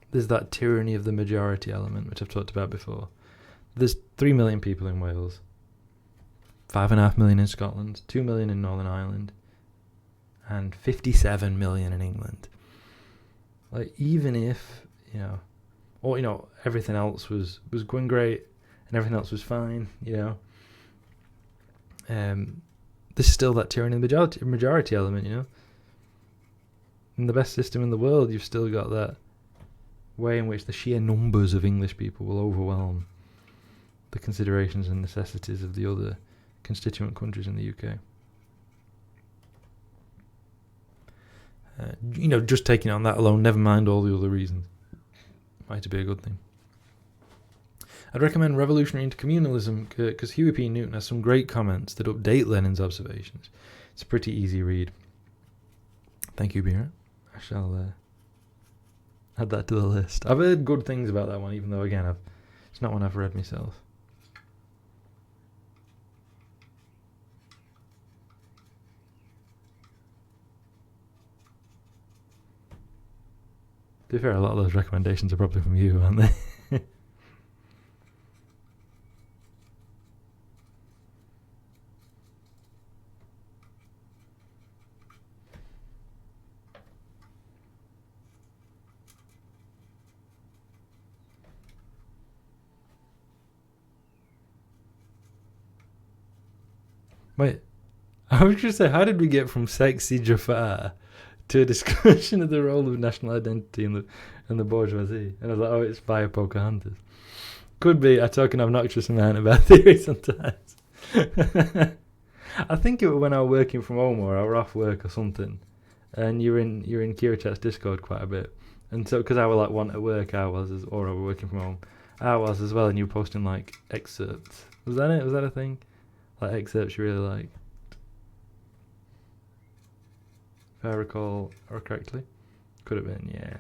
there's that tyranny of the majority element, which I've talked about before. There's 3 million people in Wales, 5.5 million in Scotland, 2 million in Northern Ireland, and 57 million in England. Even if, everything else was going great and everything else was fine, there's still that tyranny of the majority element, In the best system in the world, you've still got that way in which the sheer numbers of English people will overwhelm the considerations and necessities of the other constituent countries in the UK. Just taking on that alone, never mind all the other reasons, might be a good thing. I'd recommend Revolutionary Intercommunalism because Huey P. Newton has some great comments that update Lenin's observations. It's a pretty easy read. Thank you, Bira. I shall add that to the list. I've heard good things about that one, even though, again, it's not one I've read myself. To be fair, a lot of those recommendations are probably from you, aren't they? Wait, I was going to say, how did we get from sexy Jafar to a discussion of the role of national identity in the bourgeoisie? And I was like, it's via Pocahontas. Could be I talk an obnoxious amount about theory sometimes. I think it was when I was working from home or I were off work or something, and you're in Kira Chat's Discord quite a bit, and so because I was one at work, or I was working from home, I was as well, and you were posting excerpts. Was that it? Was that a thing? Excerpts you really liked, if I recall correctly. Could have been, yeah.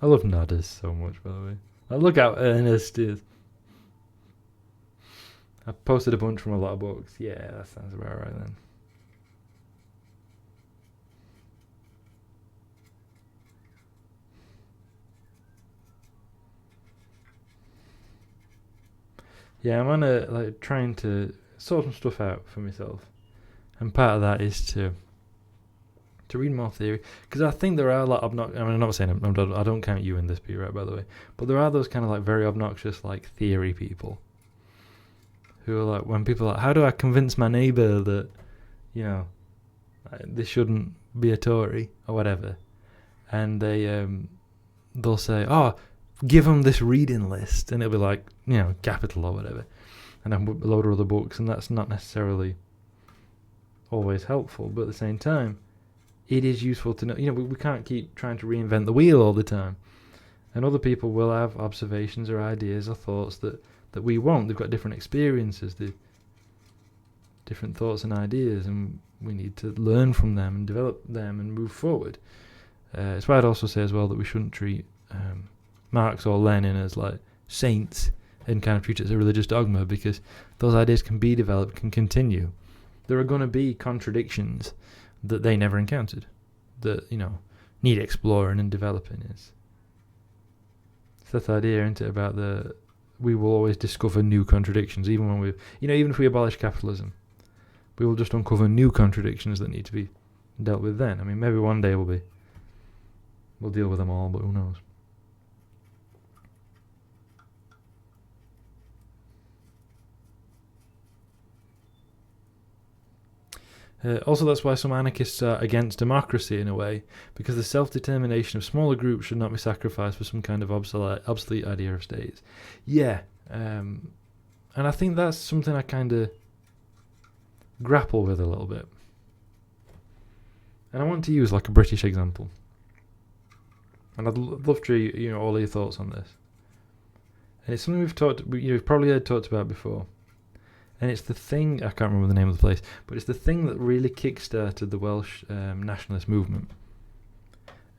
I love Nadas so much, by the way. Look how earnest he is. I posted a bunch from a lot of books. Yeah, that sounds about right then. Yeah, I'm on a trying to sort some stuff out for myself, and part of that is to read more theory, because I think there are a lot of I'm not saying I don't count you in this, be right, by the way, but there are those kind of like very obnoxious like theory people who are like, when people are like, how do I convince my neighbour that this shouldn't be a Tory or whatever, and they'll say, oh, give them this reading list, and it'll be like, Capital or whatever, and a load of other books, and that's not necessarily always helpful, but at the same time, it is useful to know. We can't keep trying to reinvent the wheel all the time, and other people will have observations or ideas or thoughts that we won't. They've got different experiences, different thoughts and ideas, and we need to learn from them and develop them and move forward. It's why I'd also say as well that we shouldn't treat Marx or Lenin as like saints and kind of treat it as a religious dogma, because those ideas can be developed, can continue. There are going to be contradictions that they never encountered, that need exploring and developing. It's that idea, isn't it, about we will always discover new contradictions, even when even if we abolish capitalism, we will just uncover new contradictions that need to be dealt with then. I mean, maybe one day we'll deal with them all, but who knows. Also, that's why some anarchists are against democracy in a way, because the self-determination of smaller groups should not be sacrificed for some kind of obsolete idea of states. Yeah, and I think that's something I kind of grapple with a little bit. And I want to use like a British example. And I'd love to hear all of your thoughts on this. And it's something you've probably heard talked about before. And it's the thing, I can't remember the name of the place, but it's the thing that really kick-started the Welsh nationalist movement.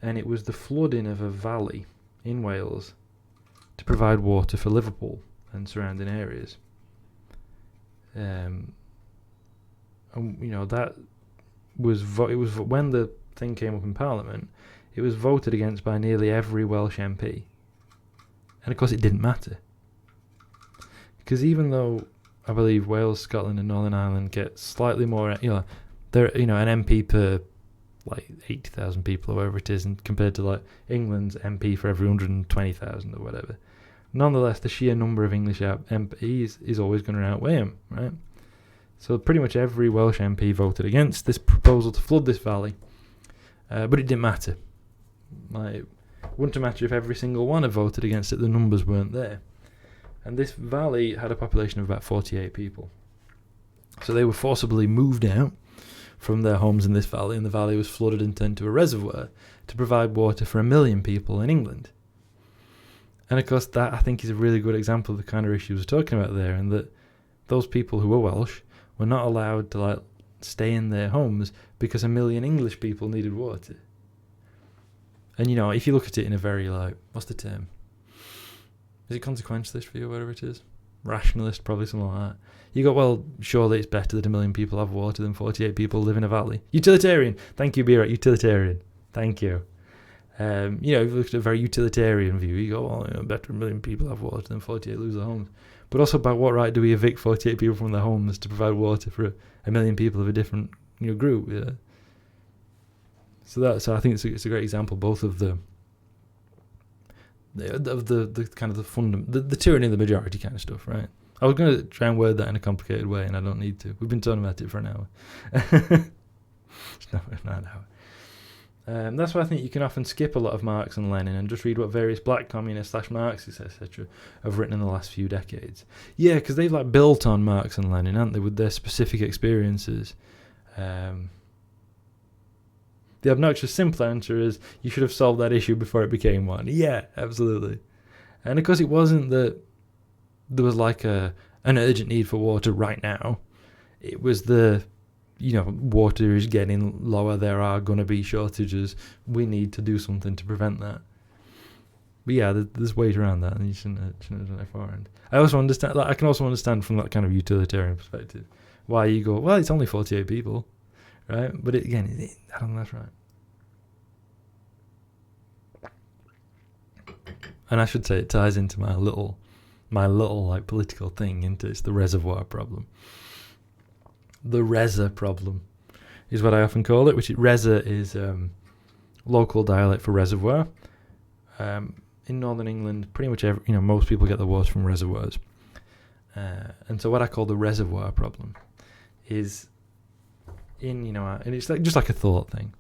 And it was the flooding of a valley in Wales to provide water for Liverpool and surrounding areas. And that was it was when the thing came up in Parliament, it was voted against by nearly every Welsh MP. And of course it didn't matter. Because even though I believe Wales, Scotland and Northern Ireland get slightly more, they're, an MP per like 80,000 people or whatever it is, and compared to like England's MP for every 120,000 or whatever. Nonetheless, the sheer number of English MPs is always going to outweigh them, right? So pretty much every Welsh MP voted against this proposal to flood this valley, but it didn't matter. Like, it wouldn't matter if every single one had voted against it, the numbers weren't there. And this valley had a population of about 48 people. So they were forcibly moved out from their homes in this valley, and the valley was flooded and turned to a reservoir to provide water for 1 million people in England. And of course that, I think, is a really good example of the kind of issues we're talking about there, and that those people who were Welsh were not allowed to stay in their homes because 1 million English people needed water. And if you look at it in a very what's the term? Is it consequentialist for you, whatever it is? Rationalist, probably something like that. You go, well, surely it's better that 1 million people have water than 48 people live in a valley. Utilitarian. Thank you, Bira. Utilitarian. Thank you. If you look at a very utilitarian view, you go, well, better 1 million people have water than 48 lose their homes. But also, by what right do we evict 48 people from their homes to provide water for 1 million people of a different group? Yeah. So I think it's a great example, both of the kind of the tyranny of the majority kind of stuff, right? I was going to try and word that in a complicated way, and I don't need to. We've been talking about it for an hour. It's not an hour. That's why I think you can often skip a lot of Marx and Lenin and just read what various black communists / Marxists, etc. have written in the last few decades. Yeah, because they've built on Marx and Lenin, haven't they, with their specific experiences. The obnoxious simple answer is you should have solved that issue before it became one. Yeah, absolutely. And of course it wasn't that there was an urgent need for water right now. It was water is getting lower, there are going to be shortages. We need to do something to prevent that. But yeah, there's ways around that, and you shouldn't have done it beforehand. I also understand. Like, I can also understand from that kind of utilitarian perspective why you go, well, it's only 48 people, right? But again, I don't think that's right. And I should say it ties into my little like political thing. It's the reservoir problem. The Reza problem is what I often call it. Reza is local dialect for reservoir. In northern England, pretty much most people get their water from reservoirs. And so what I call the reservoir problem is and it's like just like a thought thing.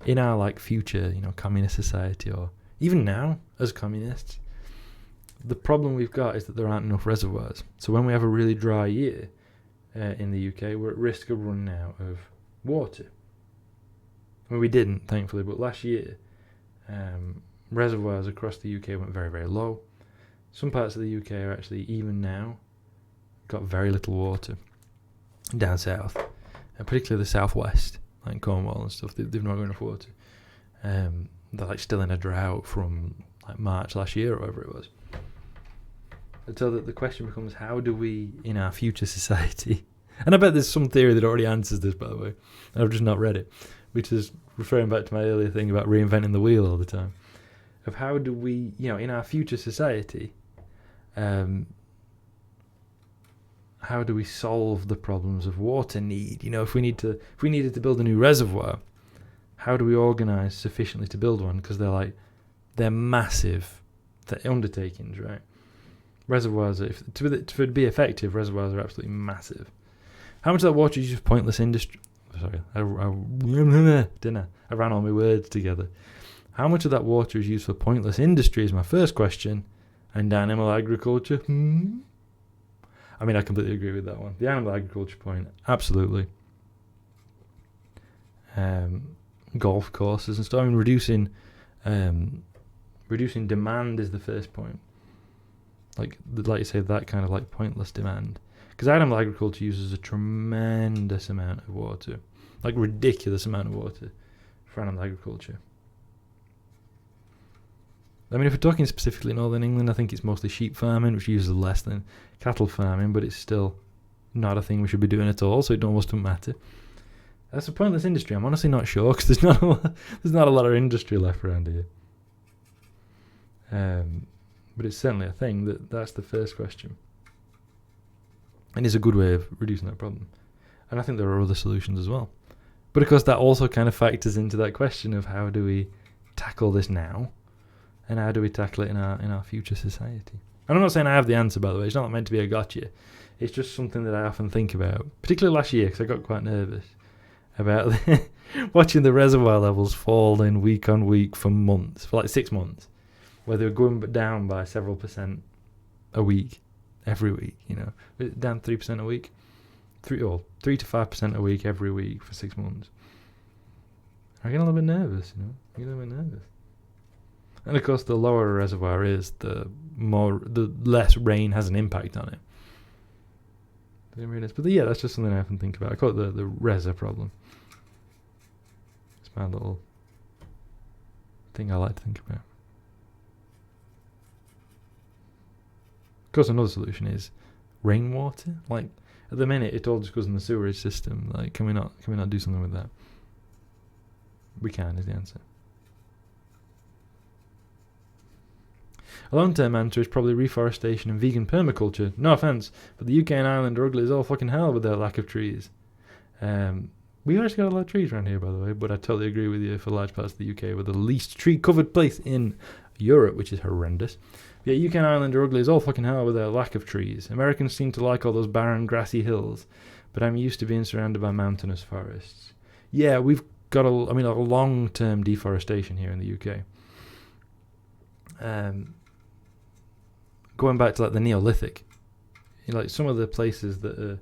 In our like future, communist society, or even now as communists, the problem we've got is that there aren't enough reservoirs. So when we have a really dry year in the UK, we're at risk of running out of water. I mean, we didn't, thankfully, but last year, reservoirs across the UK went very, very low. Some parts of the UK are actually, even now, got very little water. Down south, and particularly the southwest, like Cornwall and stuff, they've not got enough water. They're like still in a drought from like March last year or whatever it was. And so that the question becomes, how do we, in our future society, and I bet there's some theory that already answers this, by the way, I've just not read it, which is referring back to my earlier thing about reinventing the wheel all the time, of how do we, in our future society, how do we solve the problems of water need? If we needed to build a new reservoir, how do we organise sufficiently to build one? Because they're massive, they're undertakings, right? Reservoirs, to be effective, reservoirs are absolutely massive. How much of that water is used for pointless industry? Sorry, I ran all my words together. How much of that water is used for pointless industry is my first question, and animal agriculture. I mean, I completely agree with that one. The animal agriculture point, absolutely. Golf courses and stuff. I mean, reducing demand is the first point. Like you say, that kind of like pointless demand. Because animal agriculture uses a tremendous amount of water, like ridiculous amount of water for animal agriculture. I mean, if we're talking specifically Northern England, I think it's mostly sheep farming, which uses less than cattle farming, but it's still not a thing we should be doing at all, so it almost doesn't matter. That's a pointless industry. I'm honestly not sure, because there's not a lot of industry left around here. But it's certainly a thing. That's the first question. And it's a good way of reducing that problem. And I think there are other solutions as well. But of course, that also kind of factors into that question of how do we tackle this now? And how do we tackle it in our future society? And I'm not saying I have the answer, by the way. It's not meant to be a gotcha. It's just something that I often think about, particularly last year, because I got quite nervous about watching the reservoir levels fall in week on week for months, for like 6 months, where they were going down by several percent a week, every week, down 3% a week, 3 to 5% a week every week for 6 months. I get a little bit nervous, And of course, the lower a reservoir is, the less rain has an impact on it. But yeah, that's just something I often think about. I call it the Reza problem. It's my little thing I like to think about. Of course, another solution is rainwater. Like at the minute, it all just goes in the sewerage system. Like, can we not do something with that? We can, is the answer. A long-term answer is probably reforestation and vegan permaculture. No offence, but the UK and Ireland are ugly as all fucking hell with their lack of trees. We've actually got a lot of trees around here, by the way, but I totally agree with you. For large parts of the UK, we're the least tree-covered place in Europe, which is horrendous. Yeah, UK and Ireland are ugly as all fucking hell with their lack of trees. Americans seem to like all those barren, grassy hills, but I'm used to being surrounded by mountainous forests. Yeah, we've got a long-term deforestation here in the UK. Going back to like the Neolithic, like some of the places that are,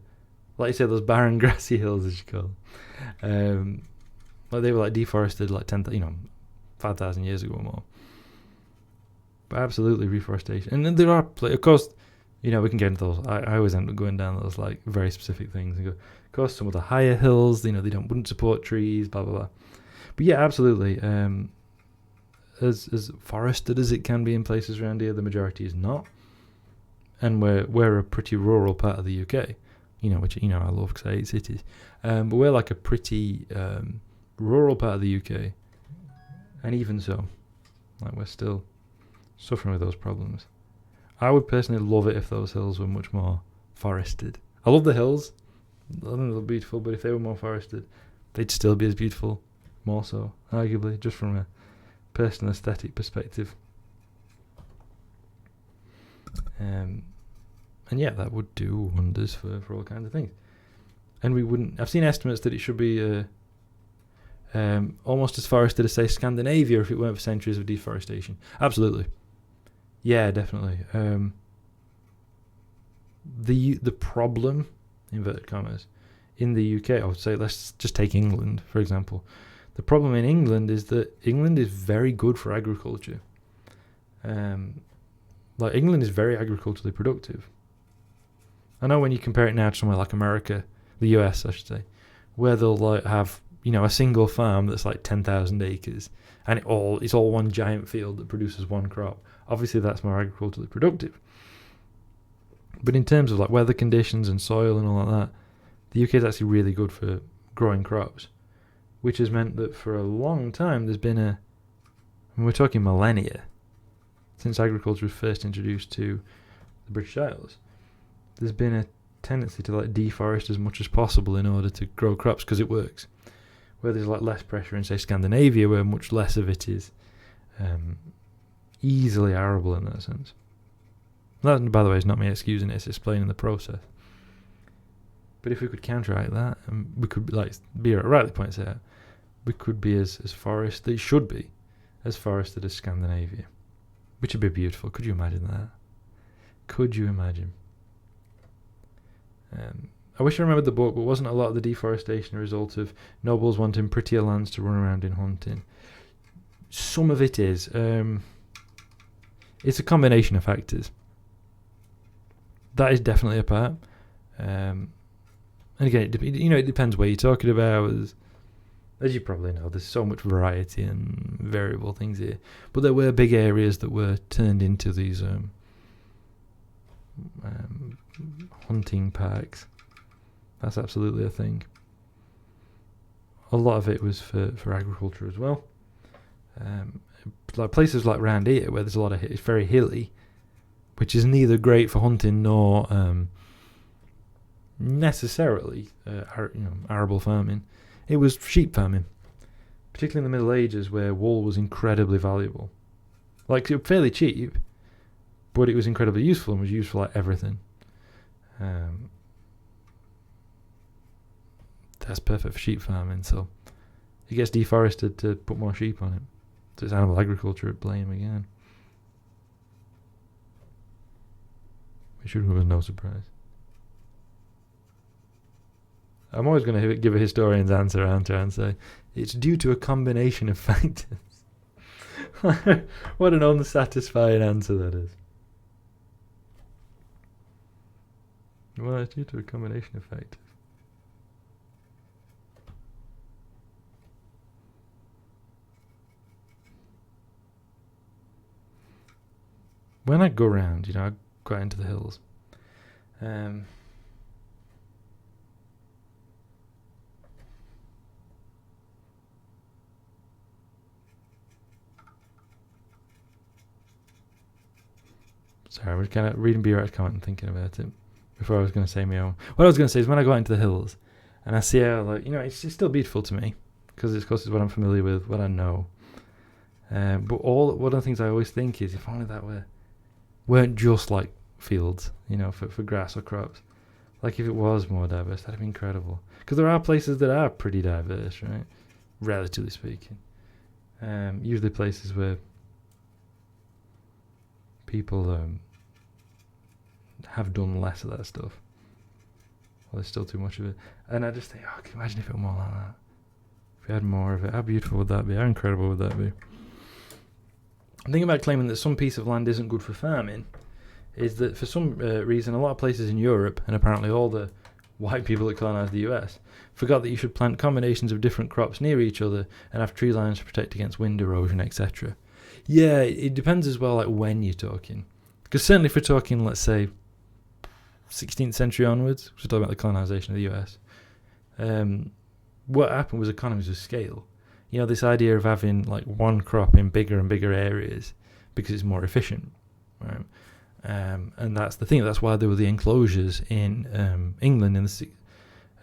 like you said, those barren grassy hills, as you call them, like they were like deforested like 5,000 years ago or more. But absolutely reforestation, and then there are, of course, we can get into those. I always end up going down those like very specific things and go, of course, some of the higher hills, they wouldn't support trees, blah blah blah. But yeah, absolutely. as forested as it can be in places around here. The majority is not, and we're a pretty rural part of the UK, which I love because I hate cities. But we're like a pretty rural part of the UK, and even so, like we're still suffering with those problems. I would personally love it if those hills were much more forested. I love the hills. I think they're beautiful, but if they were more forested, they'd still be as beautiful, more so, arguably, just from a personal aesthetic perspective. And yeah, that would do wonders for all kinds of things. And we wouldn't... I've seen estimates that it should be almost as forested as, say, Scandinavia if it weren't for centuries of deforestation. Absolutely. Yeah, definitely. The problem, inverted commas, in the UK, I would say, let's just take England, for example. The problem in England is that England is very good for agriculture. Like, England is very agriculturally productive. I know when you compare it now to somewhere like America, the US, I should say, where they'll like have, a single farm that's like 10,000 acres, and it's all one giant field that produces one crop. Obviously, that's more agriculturally productive. But in terms of like weather conditions and soil and all like that, the UK is actually really good for growing crops, which has meant that for a long time there's been we're talking millennia, since agriculture was first introduced to the British Isles, there's been a tendency to like deforest as much as possible in order to grow crops because it works. Where there's like less pressure in, say, Scandinavia, where much less of it is easily arable in that sense. That, by the way, is not me excusing it, it's explaining the process. But if we could counteract that, we could, like Bira rightly points out, we could be as forested, it should be, as forested as Scandinavia. Which would be beautiful. Could you imagine that? Could you imagine? I wish I remembered the book, but wasn't a lot of the deforestation a result of nobles wanting prettier lands to run around in hunting? Some of it is. It's a combination of factors. That is definitely a part. And again, it depends where you're talking about. As you probably know, there's so much variety and variable things here. But there were big areas that were turned into these hunting parks. That's absolutely a thing. A lot of it was for agriculture as well. Like places like round here where there's a lot of it's very hilly, which is neither great for hunting nor necessarily arable farming. It was sheep farming, particularly in the Middle Ages, where wool was incredibly valuable. Like, it was fairly cheap, but it was incredibly useful and was used for like everything. That's perfect for sheep farming, so it gets deforested to put more sheep on it. So it's animal agriculture at blame again. Which should have no surprise. I'm always going to give a historian's answer and say it's due to a combination of factors. What an unsatisfying answer that is. Well, it's due to a combination of factors. When I go around, I go out into the hills. Sorry, I was kind of reading B-Rat's comment and thinking about it before I was going to say my own. What I was going to say is when I go out into the hills and I see how, like, it's still beautiful to me because of course it's what I'm familiar with, what I know. But one of the things I always think is if only that weren't just like fields, for grass or crops. Like if it was more diverse, that'd be incredible. Because there are places that are pretty diverse, right? Relatively speaking. Usually places where people have done less of that stuff. Well, there's still too much of it. And I just think, can you imagine if it were more like that? If we had more of it, how beautiful would that be? How incredible would that be? The thing about claiming that some piece of land isn't good for farming is that for some reason, a lot of places in Europe, and apparently all the white people that colonised the US, forgot that you should plant combinations of different crops near each other and have tree lines to protect against wind erosion, etc. Yeah, it depends as well, like when you're talking. Because certainly if we're talking, let's say, 16th century onwards, we're talking about the colonisation of the US, what happened was economies of scale. You know, this idea of having like one crop in bigger and bigger areas because it's more efficient, right? And that's the thing. That's why there were the enclosures in England.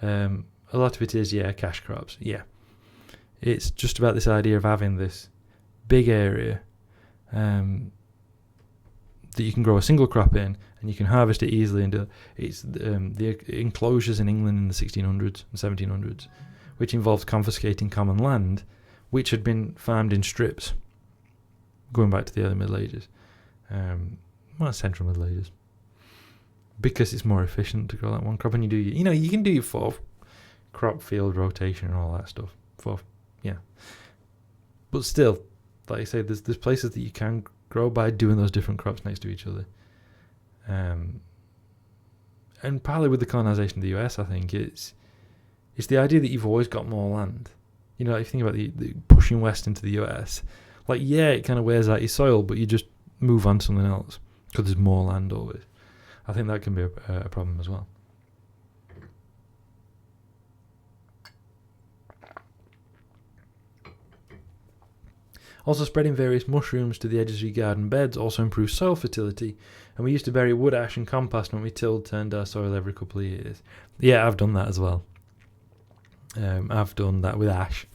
A lot of it is, cash crops. Yeah. It's just about this idea of having this big area that you can grow a single crop in, and you can harvest it easily. And it's the enclosures in England in the 1600s and 1700s, which involved confiscating common land, which had been farmed in strips, going back to the early Middle Ages, Central Middle Ages, because it's more efficient to grow that one crop. And you can do your 4 crop field rotation and all that stuff. But still, like I say, there's places that you can grow by doing those different crops next to each other. And partly with the colonisation of the US, I think it's the idea that you've always got more land. You know, if you think about the pushing west into the US, like, it kind of wears out your soil, but you just move on to something else because there's more land always. I think that can be a problem as well. Also, spreading various mushrooms to the edges of your garden beds also improves soil fertility, and we used to bury wood ash and compost when we turned our soil every couple of years. Yeah, I've done that as well. I've done that with ash.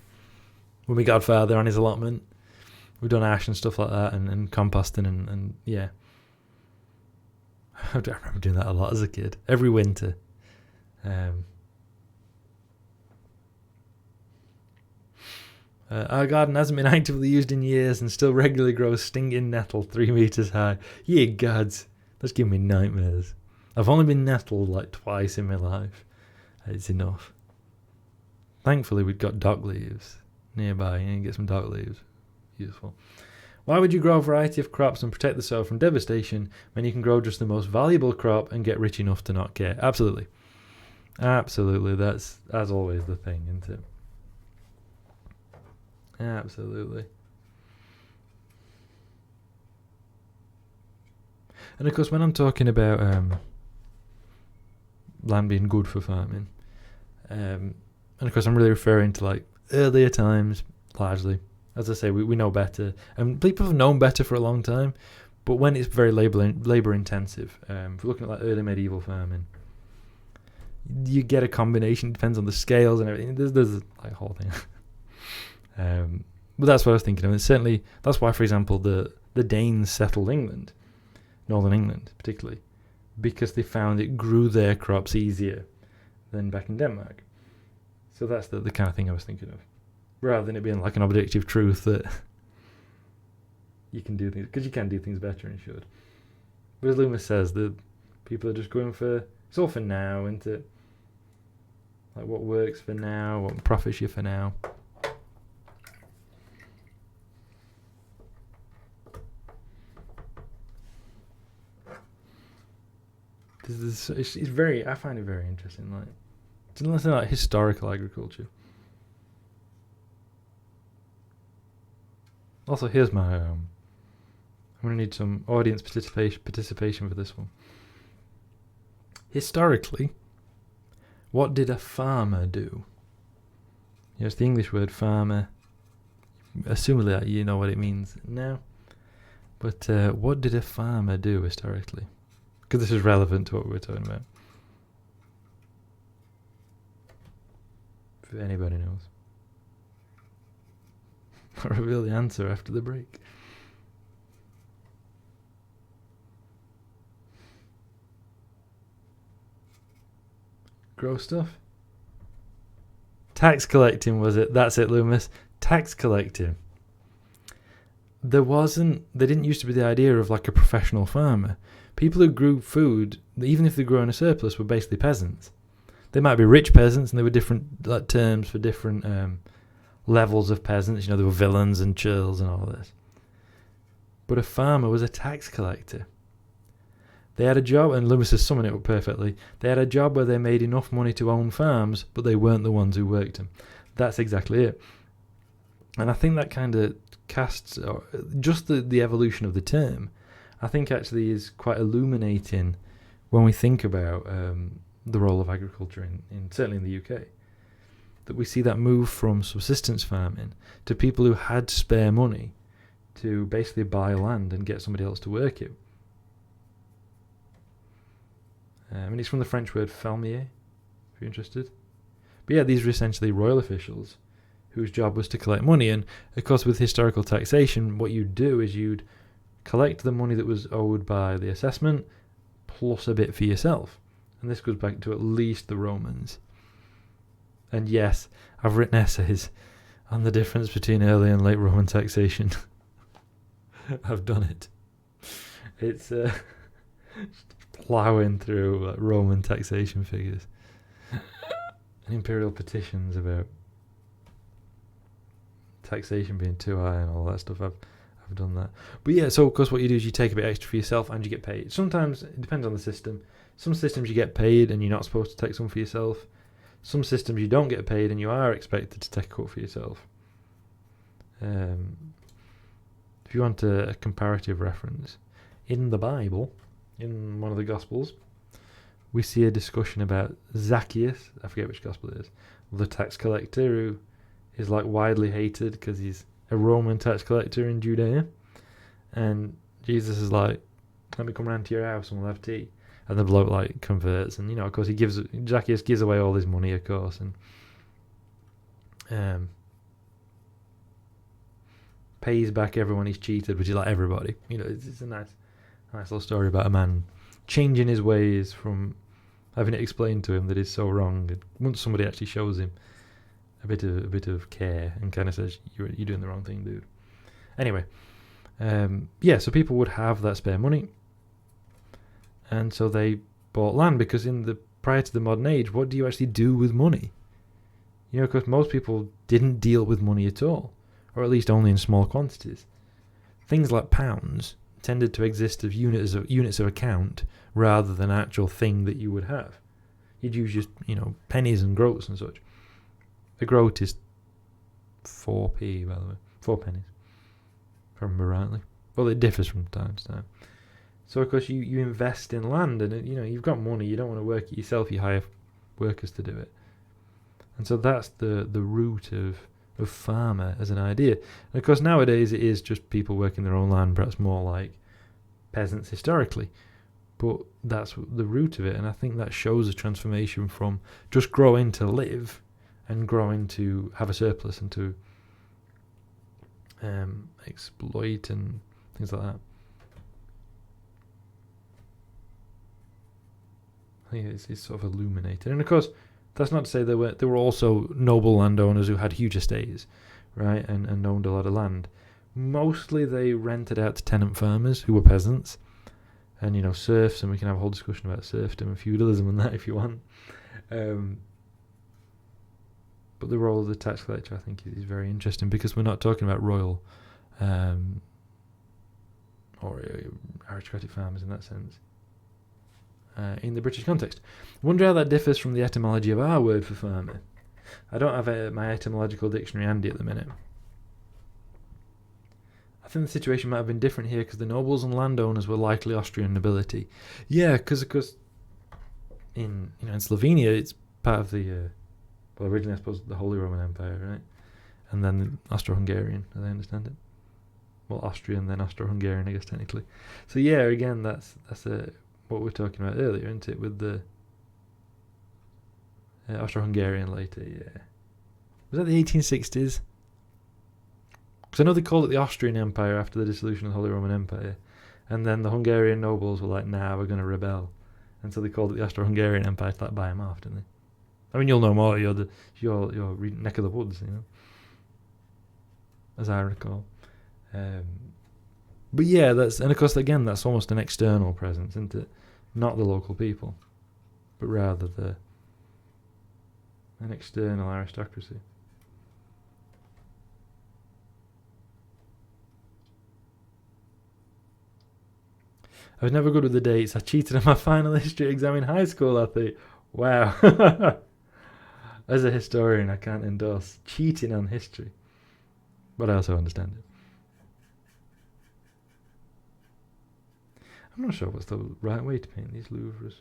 When my godfather on his allotment, we've done ash and stuff like that, and composting, and yeah. I remember doing that a lot as a kid. Every winter. Our garden hasn't been actively used in years and still regularly grows stinging nettle 3 meters high. Ye gods, that's giving me nightmares. I've only been nettled like twice in my life. It's enough. Thankfully, we've got dock leaves nearby. You can get some dock leaves. Useful. Why would you grow a variety of crops and protect the soil from devastation when you can grow just the most valuable crop and get rich enough to not care? Absolutely. That's, as always, the thing, isn't it? Absolutely. And of course, when I'm talking about land being good for farming, and of course I'm really referring to like earlier times, largely. As I say, we know better, and people have known better for a long time, but when it's very labour intensive, if we're looking at like early medieval farming, you get a combination, depends on the scales and everything. There's like a whole thing. But that's what I was thinking of. And certainly, that's why, for example, the Danes settled England, northern England particularly, because they found it grew their crops easier than back in Denmark. So that's the kind of thing I was thinking of, rather than it being like an objective truth that you can do things, because you can do things better and should. But as Loomis says, that people are just going for, it's all for now, isn't it? Like what works for now, what profits you for now. It's very, I find it very interesting. Like, it's nothing like historical agriculture. Also, here's my. I'm going to need some audience participation for this one. Historically, what did a farmer do? It's the English word farmer. Assumably, you know what it means now. But what did a farmer do historically? Because this is relevant to what we're talking about. If anybody knows. I'll reveal the answer after the break. Grow stuff. Tax collecting, was it? That's it, Loomis. Tax collecting. They didn't used to be the idea of like a professional farmer. People who grew food, even if they grew in a surplus, were basically peasants. They might be rich peasants, and there were different terms for different levels of peasants. There were villains and churls and all this. But a farmer was a tax collector. They had a job, and Loomis is summing it up perfectly. They had a job where they made enough money to own farms, but they weren't the ones who worked them. That's exactly it. And I think that kind of castes, or just the evolution of the term, I think actually is quite illuminating when we think about the role of agriculture in certainly in the UK. That we see that move from subsistence farming to people who had spare money to basically buy land and get somebody else to work it. And it's from the French word fermier, if you're interested. But yeah, these were essentially royal officials whose job was to collect money. And of course, with historical taxation, what you'd do is you'd collect the money that was owed by the assessment plus a bit for yourself. And this goes back to at least the Romans. And yes, I've written essays on the difference between early and late Roman taxation. I've done it. It's ploughing through Roman taxation figures and imperial petitions about taxation being too high and all that stuff. I've done that. But yeah, so of course what you do is you take a bit extra for yourself and you get paid. Sometimes it depends on the system. Some systems you get paid and you're not supposed to take some for yourself. Some systems you don't get paid and you are expected to take a cut for yourself. If you want a comparative reference, in the Bible, in one of the Gospels, we see a discussion about Zacchaeus, I forget which Gospel it is, the tax collector who is like widely hated because he's a Roman tax collector in Judea. And Jesus is like, let me come round to your house and we'll have tea. And the bloke like converts, and of course Zacchaeus gives away all his money, of course, and pays back everyone he's cheated, which is like everybody. It's a nice little story about a man changing his ways from having it explained to him that he's so wrong. And once somebody actually shows him a bit of care and kind of says, you're doing the wrong thing, dude. Anyway, so people would have that spare money. And so they bought land, because prior to the modern age, what do you actually do with money? Because most people didn't deal with money at all, or at least only in small quantities. Things like pounds tended to exist as units of account rather than actual thing that you would have. You'd use just, pennies and groats and such. A groat is 4p, by the way. 4 pennies, if I remember rightly. Well, it differs from time to time. So, of course, you invest in land, and, you've got money. You don't want to work it yourself. You hire workers to do it. And so that's the root of farmer as an idea. And, of course, nowadays it is just people working their own land, perhaps more like peasants historically. But that's the root of it, and I think that shows a transformation from just growing to live and growing to have a surplus and to exploit and things like that. I think it's sort of illuminated. And of course, that's not to say there were also noble landowners who had huge estates, right, and owned a lot of land. Mostly they rented out to tenant farmers who were peasants, and serfs, and we can have a whole discussion about serfdom and feudalism and that if you want. But the role of the tax collector, I think, is very interesting, because we're not talking about royal or aristocratic farmers in that sense. In the British context. I wonder how that differs from the etymology of our word for farmer. I don't have my etymological dictionary handy at the minute. I think the situation might have been different here because the nobles and landowners were likely Austrian nobility. Yeah, because of course in Slovenia it's part of the originally I suppose the Holy Roman Empire, right? And then the Austro-Hungarian, as I understand it. Well, Austrian then Austro-Hungarian, I guess technically. So yeah, again that's what we were talking about earlier, isn't it? With the Austro-Hungarian later, yeah. Was that the 1860s? Because I know they called it the Austrian Empire after the dissolution of the Holy Roman Empire. And then the Hungarian nobles were like, nah, we're going to rebel. And so they called it the Austro-Hungarian Empire to buy them off, didn't they? I mean, you'll know more. You're neck of the woods, as I recall. But yeah, and of course, again, that's almost an external presence, isn't it? Not the local people, but rather an external aristocracy. I was never good with the dates. I cheated on my final history exam in high school, I think. Wow. As a historian, I can't endorse cheating on history. But I also understand it. I'm not sure what's the right way to paint these louvres.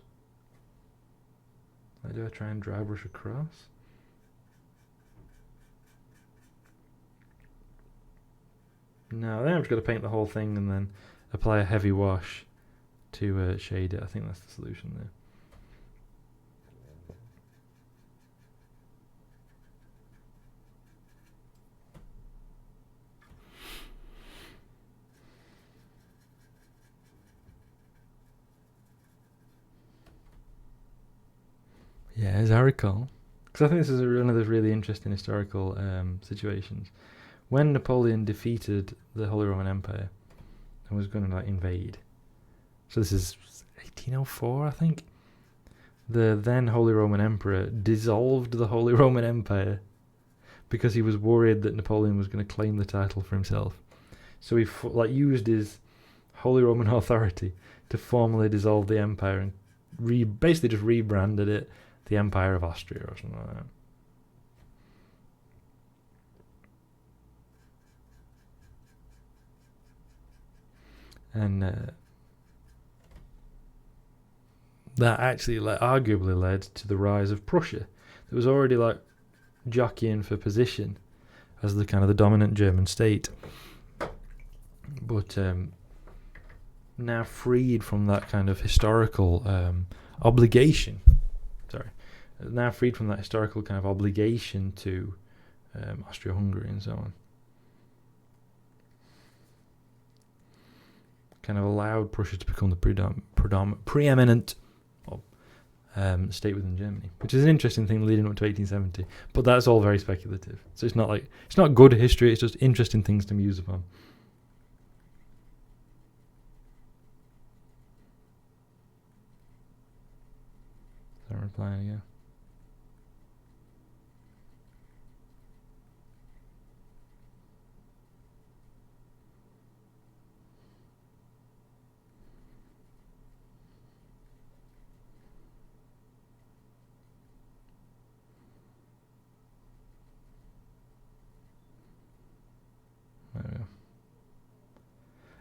Like, do I try and dry brush across? No, then I've just got to paint the whole thing and then apply a heavy wash to shade it. I think that's the solution there. Yeah, as I recall, because I think this is one of those really interesting historical situations. When Napoleon defeated the Holy Roman Empire and was going to like invade, so this is 1804, I think. The then Holy Roman Emperor dissolved the Holy Roman Empire because he was worried that Napoleon was going to claim the title for himself. So he used his Holy Roman authority to formally dissolve the empire and basically just rebranded it the Empire of Austria or something like that. And that actually arguably led to the rise of Prussia. It was already like jockeying for position as the kind of the dominant German state, but now freed from that kind of historical obligation. Now freed from that historical kind of obligation to Austria-Hungary and so on. Kind of allowed Prussia to become the preeminent state within Germany, which is an interesting thing leading up to 1870. But that's all very speculative. So it's not good history. It's just interesting things to muse upon. So I'm replying again.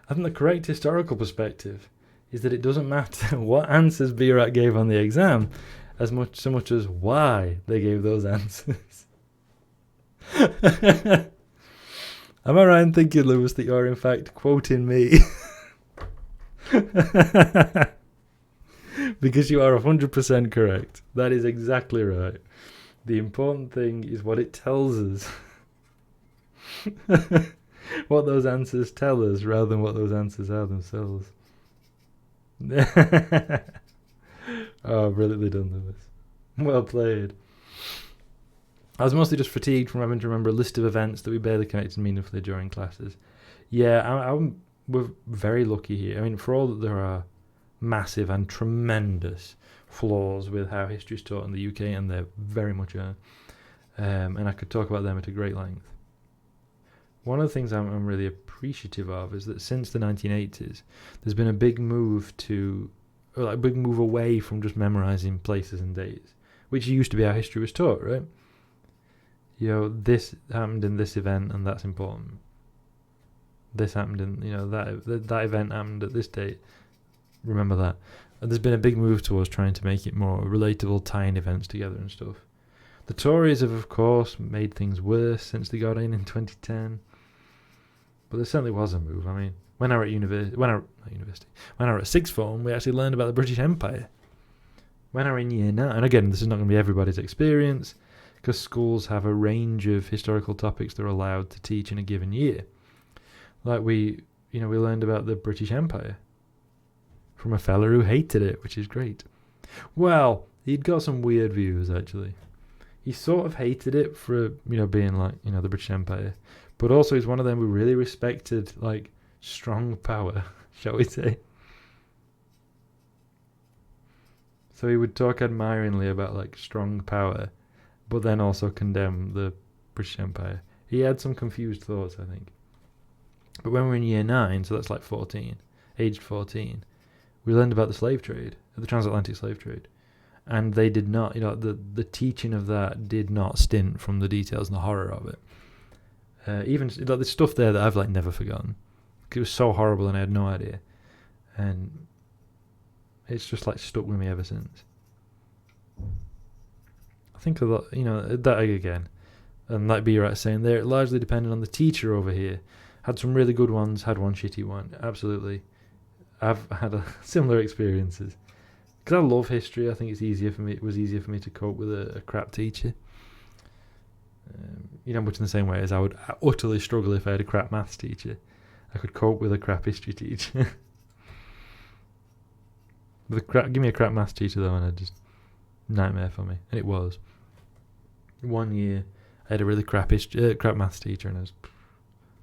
I think the correct historical perspective is that it doesn't matter what answers Birat gave on the exam, so much as why they gave those answers. Am I right in thinking, Lewis, that you're in fact quoting me? Because you are 100% correct. That is exactly right. The important thing is what it tells us. What those answers tell us rather than what those answers are themselves. Oh, brilliantly done, Lewis. Well played. I was mostly just fatigued from having to remember a list of events that we barely connected meaningfully during classes. Yeah, we're very lucky here. I mean, for all that there are massive and tremendous flaws with how history is taught in the UK, and there very much are, and I could talk about them at a great length. One of the things I'm really appreciative of is that since the 1980s, there's been a big move away from just memorizing places and dates, which used to be how history was taught, right? You know, this happened in this event, and that's important. This happened in, that event happened at this date. Remember that. And there's been a big move towards trying to make it more relatable, tying events together and stuff. The Tories have, of course, made things worse since they got in 2010. But there certainly was a move. I mean, when I were at sixth form, we actually learned about the British Empire. When I were in year 9, and again, this is not going to be everybody's experience, because schools have a range of historical topics they're allowed to teach in a given year. Like we learned about the British Empire from a fella who hated it, which is great. Well, he'd got some weird views, actually. He sort of hated it for, being like, the British Empire. But also he's one of them who really respected, like, strong power, shall we say. So he would talk admiringly about, like, strong power, but then also condemn the British Empire. He had some confused thoughts, I think. But when we were in year 9, so that's like aged 14, we learned about the slave trade, the transatlantic slave trade. And they did not, the teaching of that did not stint from the details and the horror of it. Even the stuff there that I've never forgotten. It was so horrible and I had no idea. And it's just like stuck with me ever since. I think a lot, that again, and that'd be right saying they're largely dependent on the teacher over here. Had some really good ones, had one shitty one. Absolutely. I've had similar experiences. Because I love history, I think it was easier for me to cope with a crap teacher. Much in the same way as I would utterly struggle if I had a crap maths teacher. I could cope with a crap history teacher. Give me a crap maths teacher though, and I just nightmare for me, and it was. One year, I had a really crap maths teacher, and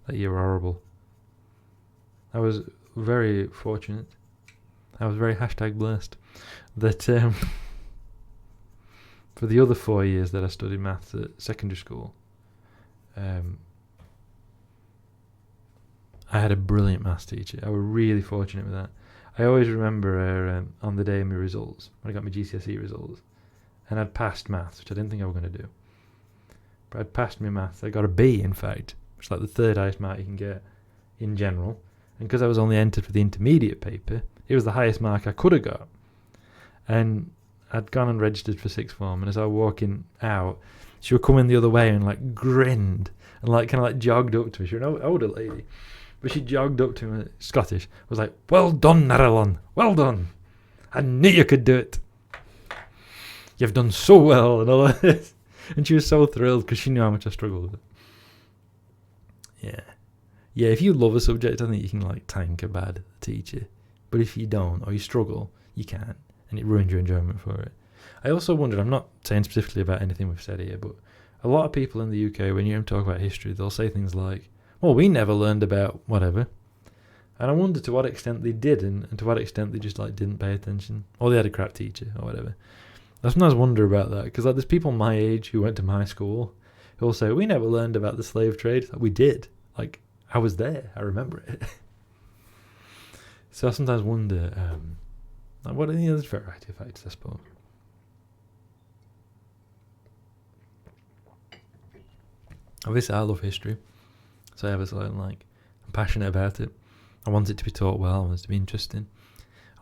that year were horrible. I was very fortunate. I was very #blessed that for the other 4 years that I studied maths at secondary school, I had a brilliant maths teacher. I was really fortunate with that. I always remember her on the day of my results, when I got my GCSE results, and I'd passed maths, which I didn't think I was going to do. But I'd passed my maths. I got a B, in fact, which is like the third highest mark you can get in general. And because I was only entered for the intermediate paper, it was the highest mark I could have got. And I'd gone and registered for sixth form, and as I was walking out, she would come in the other way and like grinned and like kind of like jogged up to me. She was an older lady, but she jogged up to me, Scottish, was like, "Well done, Narelon, well done. I knew you could do it. You've done so well," and all of this. And she was so thrilled because she knew how much I struggled with it. Yeah, if you love a subject, I think you can like tank a bad teacher. But if you don't, or you struggle, you can't. And it ruins your enjoyment for it. I also wondered, I'm not saying specifically about anything we've said here, but a lot of people in the UK, when you hear them talk about history, they'll say things like, "Well, we never learned about whatever." And I wonder to what extent they did, and to what extent they just like didn't pay attention, or they had a crap teacher, or whatever. I sometimes wonder about that, because like there's people my age who went to my school who will say, "We never learned about the slave trade." Like, we did. Like, I was there. I remember it. So I sometimes wonder, there's a variety of factors, I suppose. Obviously, I love history, so I have a sort of like, I'm passionate about it. I want it to be taught well, I want it to be interesting.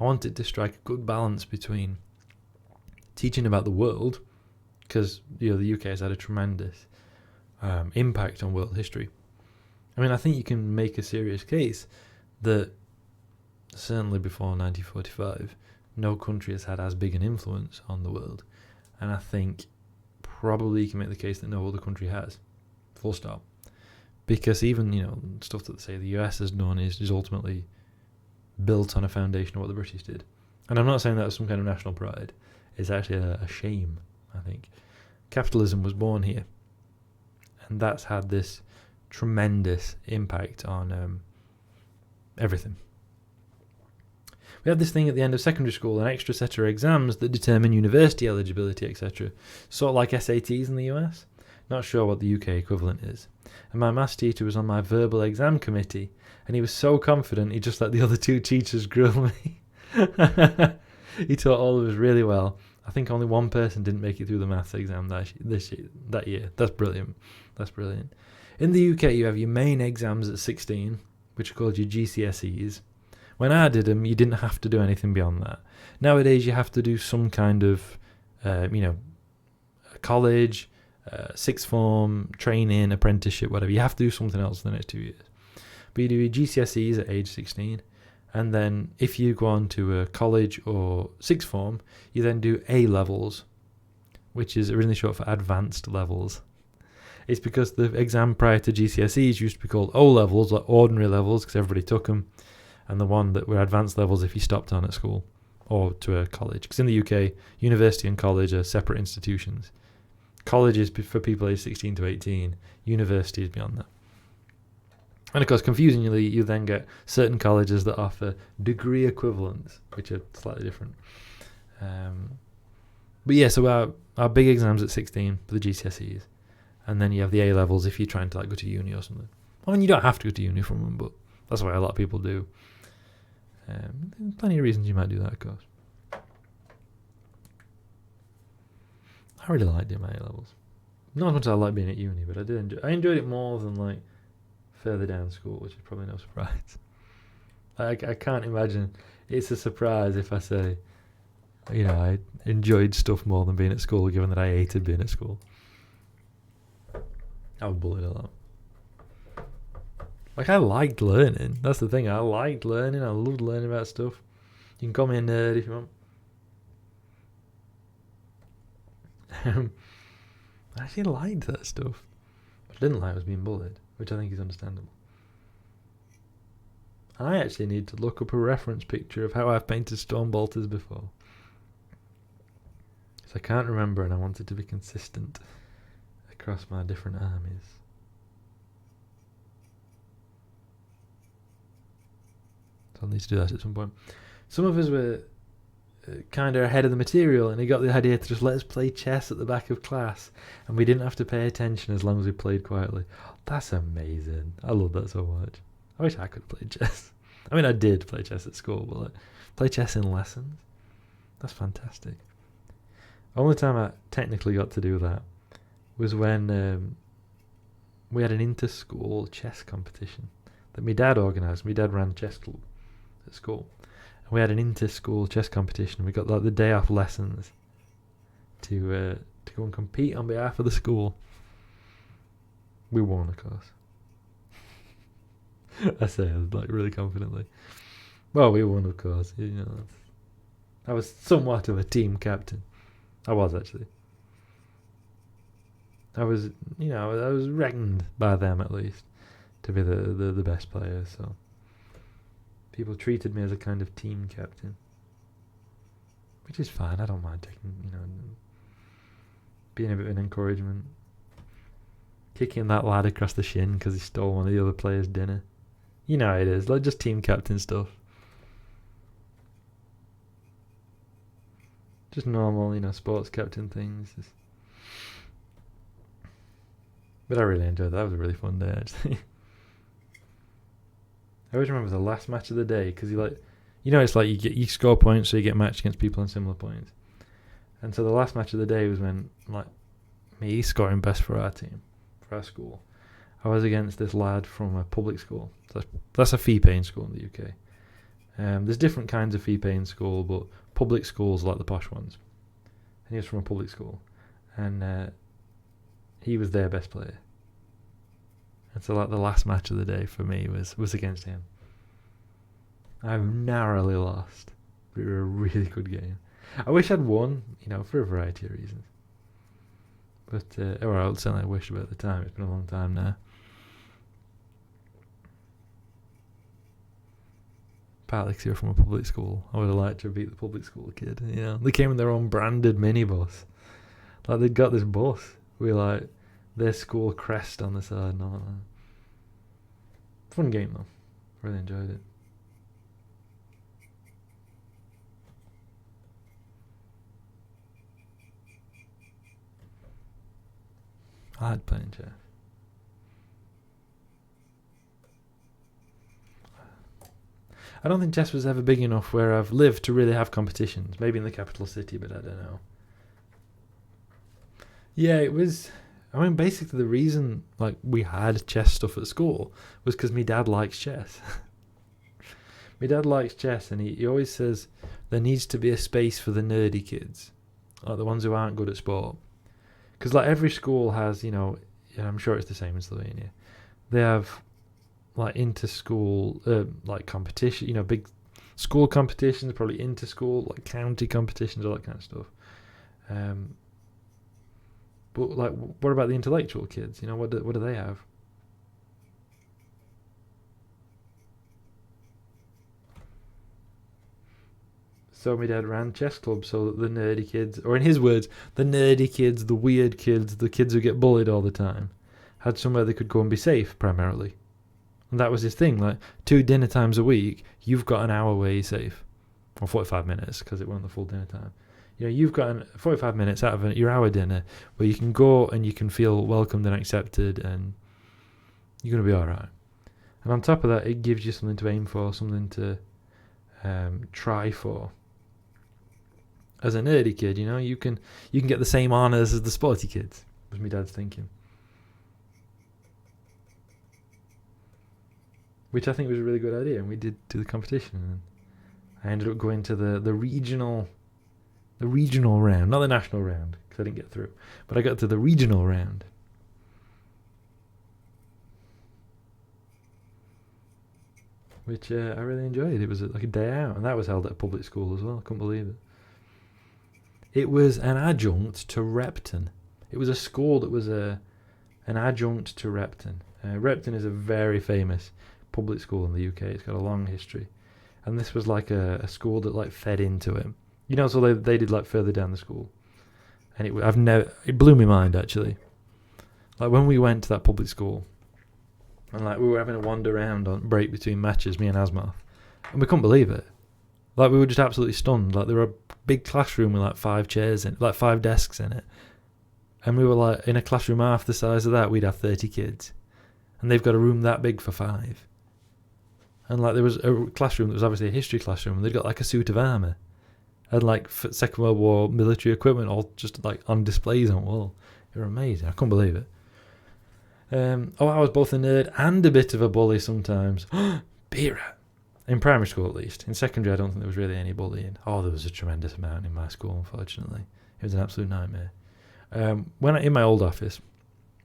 I want it to strike a good balance between teaching about the world, because the UK has had a tremendous impact on world history. I mean, I think you can make a serious case that certainly before 1945, no country has had as big an influence on the world. And I think probably you can make the case that no other country has. Full stop. Because even, stuff that, say, the US has done is ultimately built on a foundation of what the British did. And I'm not saying that as some kind of national pride. It's actually a shame, I think. Capitalism was born here. And that's had this tremendous impact on everything. We had this thing at the end of secondary school, an extra set of exams that determine university eligibility, etc. Sort of like SATs in the US. Not sure what the UK equivalent is. And my maths teacher was on my verbal exam committee, and he was so confident he just let the other two teachers grill me. He taught all of us really well. I think only one person didn't make it through the maths exam that year. That's brilliant. In the UK, you have your main exams at 16, which are called your GCSEs. When I did them, you didn't have to do anything beyond that. Nowadays, you have to do some kind of, college, sixth form, training, apprenticeship, whatever. You have to do something else in the next 2 years. But you do your GCSEs at age 16. And then if you go on to a college or sixth form, you then do A-levels, which is originally short for advanced levels. It's because the exam prior to GCSEs used to be called O-levels, like ordinary levels, because everybody took them. And the one that were advanced levels if you stopped on at school or to a college. Because in the UK, university and college are separate institutions. College is for people aged 16 to 18. University is beyond that. And of course, confusingly, you then get certain colleges that offer degree equivalents, which are slightly different. But yeah, so our big exams at 16 for the GCSEs. And then you have the A-levels if you're trying to like go to uni or something. I mean, you don't have to go to uni from them, but that's why a lot of people do. Plenty of reasons you might do that, of course. I really liked it, my A-levels. Not as much as I like being at uni, but I enjoyed it more than like further down school, which is probably no surprise. I can't imagine it's a surprise if I say I enjoyed stuff more than being at school, given that I hated being at school. I was bullied a lot. Like, I liked learning. That's the thing. I liked learning. I loved learning about stuff. You can call me a nerd if you want. I actually liked that stuff. What I didn't like was being bullied, which I think is understandable. I actually need to look up a reference picture of how I've painted stone bolters before. Because I can't remember, and I want it to be consistent across my different armies. So I'll need to do that at some point. Some of us were kind of ahead of the material, and he got the idea to just let us play chess at the back of class, and we didn't have to pay attention as long as we played quietly. That's amazing. I love that so much. I wish I could play chess. I mean, I did play chess at school, but play chess in lessons? That's fantastic. Only time I technically got to do that was when we had an inter-school chess competition that my dad organised. My dad ran chess club at school. And we had an inter-school chess competition. We got the day off lessons to go and compete on behalf of the school. We won, of course. I say it really confidently. Well, we won, of course. I was somewhat of a team captain. I was actually. I was reckoned by them at least to be the best player. So people treated me as a kind of team captain, which is fine. I don't mind taking, being a bit of an encouragement. Kicking that lad across the shin because he stole one of the other players' dinner. You know how it is, just team captain stuff. Just normal, sports captain things. But I really enjoyed that. That was a really fun day, actually. I always remember the last match of the day because it's like you score points, so you get matched against people on similar points. And so the last match of the day was when me scoring best for our team, for our school. I was against this lad from a public school. So that's a fee-paying school in the UK. There's different kinds of fee-paying school, but public schools are like the posh ones. And he was from a public school, and he was their best player. And so the last match of the day for me was against him. I've narrowly lost. But it was a really good game. I wish I'd won, for a variety of reasons. But, I certainly wish about the time. It's been a long time now. Partly because you're from a public school. I would have liked to beat the public school kid. They came in their own branded minibus. They'd got this bus with their school crest on the side and all that. Fun game though. Really enjoyed it. I like playing chess. I don't think chess was ever big enough where I've lived to really have competitions. Maybe in the capital city, but I don't know. Yeah, it was. I mean, basically the reason we had chess stuff at school was because my dad likes chess. My dad likes chess, and he always says there needs to be a space for the nerdy kids, the ones who aren't good at sport. Because every school has, and I'm sure it's the same in Slovenia, they have inter-school competition, big school competitions, probably inter-school, county competitions, all that kind of stuff. But what about the intellectual kids? What do they have? So my dad ran chess clubs so that the nerdy kids, or in his words, the nerdy kids, the weird kids, the kids who get bullied all the time, had somewhere they could go and be safe, primarily. And that was his thing, 2 dinner times a week, you've got an hour where you're safe. Or 45 minutes, because it wasn't the full dinner time. You've got 45 minutes out of your hour dinner where you can go and you can feel welcomed and accepted, and you're going to be alright. And on top of that, it gives you something to aim for, something to try for. As a nerdy kid, you can get the same honours as the sporty kids, was my dad's thinking. Which I think was a really good idea, and we did do the competition. And I ended up going to the regional The regional round, not the national round, because I didn't get through. But I got to the regional round. Which I really enjoyed. It was like a day out, and that was held at a public school as well. I couldn't believe it. It was an adjunct to Repton. It was a school that was an adjunct to Repton. Repton is a very famous public school in the UK. It's got a long history. And this was like a school that like fed into it. You know, so they did like further down the school. And it blew my mind actually. Like when we went to that public school, and like we were having a wander around on break between matches, me and Asma, and we couldn't believe it. Like we were just absolutely stunned. Like there were a big classroom with like 5 chairs in, like 5 desks in it, and we were like in a classroom half the size of that, we'd have 30 kids, and they've got a room that big for 5. And like there was a classroom that was obviously a history classroom, and they'd got like a suit of armour, and like Second World War military equipment all just like on displays on the wall. They were amazing. I couldn't believe it. I was both a nerd and a bit of a bully sometimes. Beera. In primary school, at least. In secondary, I don't think there was really any bullying. Oh, there was a tremendous amount in my school, unfortunately. It was an absolute nightmare. In my old office,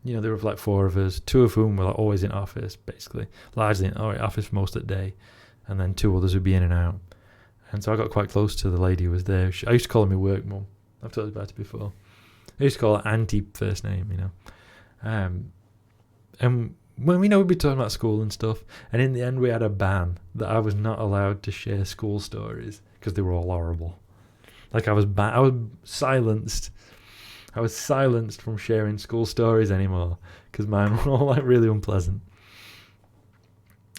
you know, there were like 4 of us, 2 of whom were like always in office, basically. Largely in office most of the day. And then 2 others would be in and out. And so I got quite close to the lady who was there. I used to call her my work mum. I've told you about it before. I used to call her Auntie first name, you know. And when we'd be talking about school and stuff, and in the end we had a ban that I was not allowed to share school stories because they were all horrible. Like I was silenced. I was silenced from sharing school stories anymore because mine were all like really unpleasant.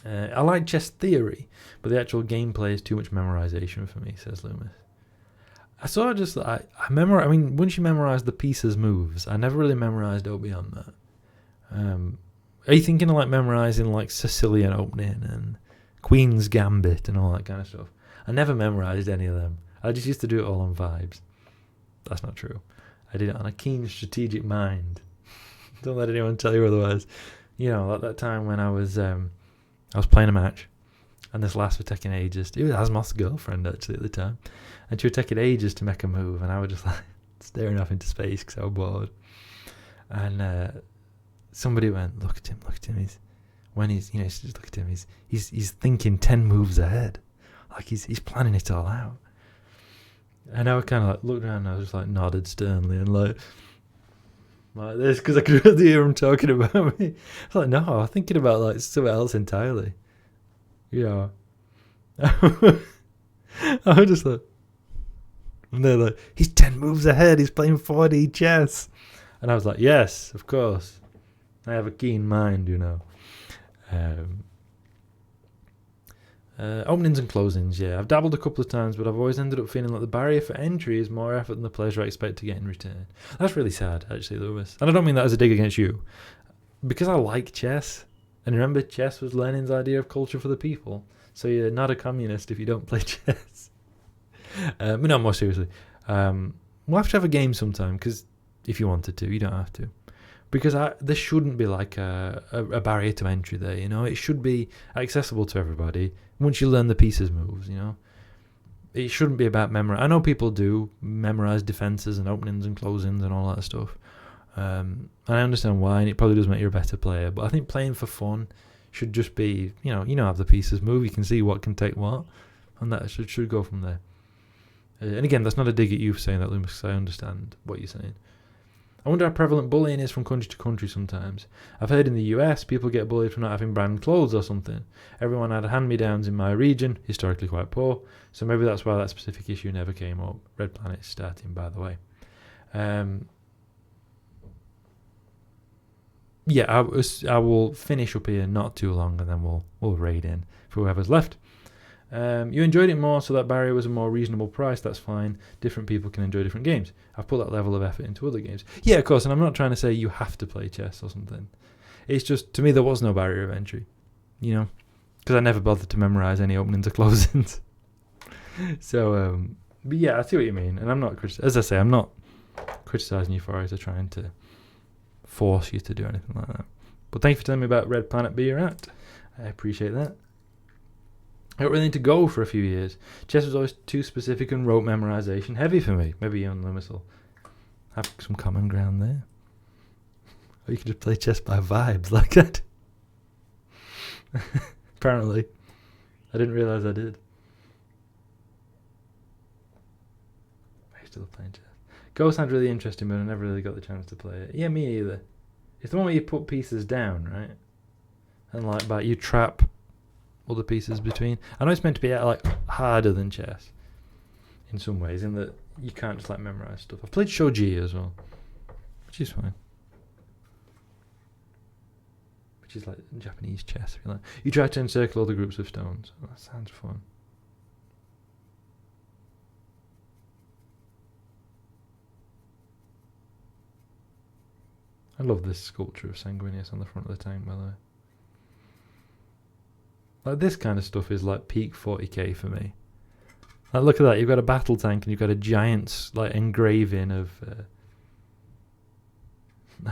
I like chess theory, but the actual gameplay is too much memorization for me, says Loomis. Once you memorize the pieces moves, I never really memorized out beyond that. Are you thinking of like memorizing like Sicilian opening and Queen's Gambit and all that kind of stuff? I never memorized any of them. I just used to do it all on vibes. That's not true. I did it on a keen strategic mind. Don't let anyone tell you otherwise. You know, at that time when I was playing a match, and this lass was taking ages. It was Asmoth's girlfriend actually at the time, and she was taking ages to make a move, and I was just like staring off into space because I was bored. And somebody went, look at him. Just look at him. He's thinking 10 moves ahead, like he's planning it all out. And I kind of like looked around, and I was just like nodded sternly and like this because I could really hear him talking about me. I was like, no, I'm thinking about like something else entirely. You know, I was just like, and they're like, he's 10 moves ahead. He's playing 4D chess, and I was like, yes, of course. I have a keen mind, you know. Openings and closings, yeah. I've dabbled a couple of times, but I've always ended up feeling like the barrier for entry is more effort than the pleasure I expect to get in return. That's really sad, actually, Lewis. And I don't mean that as a dig against you. Because I like chess. And remember, chess was Lenin's idea of culture for the people. So you're not a communist if you don't play chess. But no, more seriously. We'll have to have a game sometime, because if you wanted to, you don't have to. Because there shouldn't be like a barrier to entry there, you know. It should be accessible to everybody once you learn the pieces moves, you know. It shouldn't be about memory. I know people do memorize defenses and openings and closings and all that stuff. And I understand why, and it probably does make you a better player. But I think playing for fun should just be, you know, have the pieces move. You can see what can take what, and that should go from there. And again, that's not a dig at you for saying that, Loomis, because I understand what you're saying. I wonder how prevalent bullying is from country to country sometimes. I've heard in the US people get bullied for not having brand clothes or something. Everyone had hand-me-downs in my region, historically quite poor, so maybe that's why that specific issue never came up. Red Planet is starting, by the way. I will finish up here not too long, and then we'll raid in for whoever's left. You enjoyed it more, so that barrier was a more reasonable price. That's fine. Different people can enjoy different games. I've put that level of effort into other games. Yeah, of course, and I'm not trying to say you have to play chess or something. It's just, to me, there was no barrier of entry, you know, because I never bothered to memorize any openings or closings. So, but yeah, I see what you mean, and I'm not, as I say, I'm not criticizing you for it or trying to force you to do anything like that. But thank you for telling me about Red Planet B you're at. I appreciate that. I got really into Go for a few years. Chess was always too specific and rote memorization heavy for me. Maybe you and Loomis will have some common ground there. Or you could just play chess by vibes like that. Apparently. I didn't realise I did. I still playing chess. Go sounds really interesting, but I never really got the chance to play it. Yeah, me either. It's the one where you put pieces down, right? And like that, you trap other pieces between. I know it's meant to be like harder than chess in some ways, in that you can't just like memorize stuff. I've played shogi as well, which is fine. Which is like Japanese chess. If you like, you try to encircle all the groups of stones. Oh, that sounds fun. I love this sculpture of Sanguinius on the front of the tank, by the way. Like, this kind of stuff is like peak 40k for me. Like, look at that, you've got a battle tank and you've got a giant like engraving of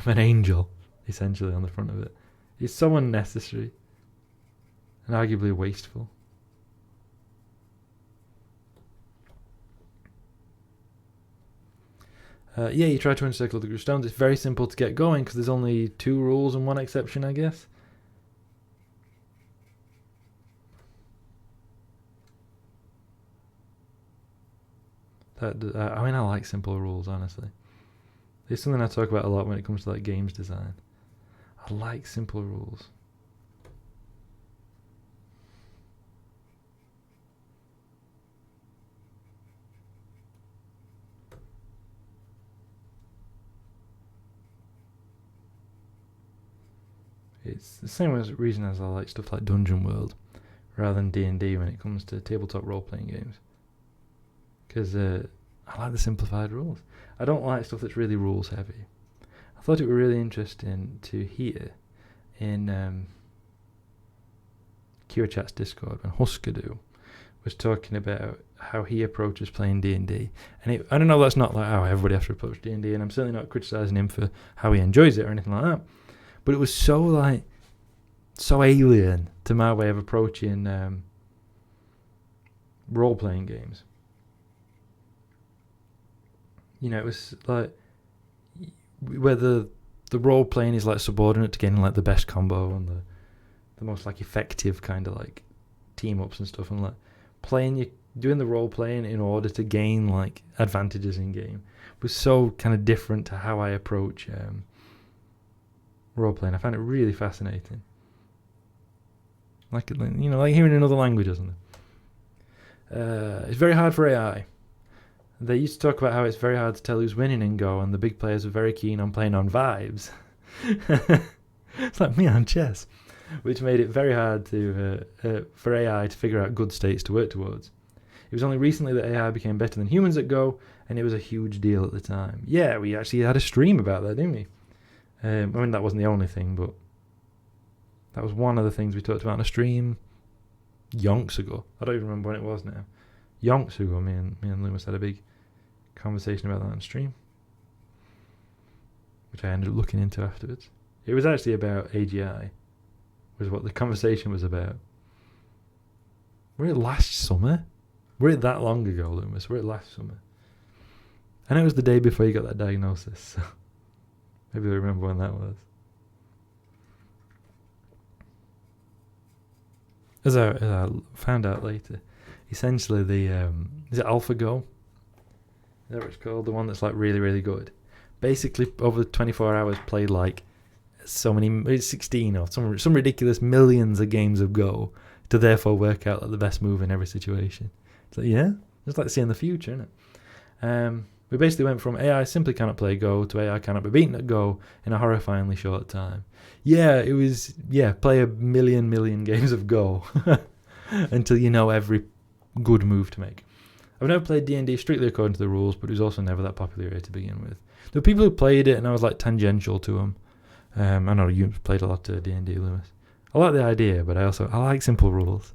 an angel, essentially, on the front of it. It's so unnecessary and arguably wasteful. Yeah, you try to encircle the group of stones. It's very simple to get going because there's only 2 rules and 1 exception, I guess. I mean, I like simple rules, honestly. It's something I talk about a lot when it comes to like games design. I like simple rules. It's the same reason as I like stuff like Dungeon World rather than D&D when it comes to tabletop role-playing games. Because I like the simplified rules. I don't like stuff that's really rules heavy. I thought it would be really interesting to hear in KiraChat's Discord when Huskadoo was talking about how he approaches playing D&D. And I don't know, that's not like how everybody has to approach D&D, and I'm certainly not criticising him for how he enjoys it or anything like that. But it was so alien to my way of approaching role-playing games. You know, it was like where the role-playing is like subordinate to getting like the best combo and the most like effective kind of like team-ups and stuff, and like doing the role-playing in order to gain like advantages in game was so kind of different to how I approach role-playing. I find it really fascinating. Like, you know, like hearing another language or something. It's very hard for AI. They used to talk about how it's very hard to tell who's winning in Go, and the big players are very keen on playing on vibes. It's like me on chess, which made it very hard for AI to figure out good states to work towards. It was only recently that AI became better than humans at Go, and it was a huge deal at the time. Yeah, we actually had a stream about that, didn't we? I mean, that wasn't the only thing, but that was one of the things we talked about on a stream yonks ago. I don't even remember when it was now. Yonks ago, me and Loomis had a big conversation about that on stream, which I ended up looking into afterwards. It was actually about AGI, was what the conversation was about. Were it last summer? Were it that long ago, Loomis? Were it last summer? I know it was the day before you got that diagnosis, so maybe I remember when that was. As I found out later, essentially is it AlphaGo? Is that what it's called? The one that's like really, really good. Basically, over 24 hours, played like so many, 16 or some ridiculous millions of games of Go to therefore work out like the best move in every situation. It's like, yeah, it's like seeing the future, isn't it? We basically went from AI simply cannot play Go to AI cannot be beaten at Go in a horrifyingly short time. Yeah, it was, play a million games of Go until you know every good move to make. I've never played D&D strictly according to the rules, but it was also never that popular to begin with. There were people who played it and I was like tangential to them. I know you played a lot of D&D, Lewis. I like the idea, but I like simple rules.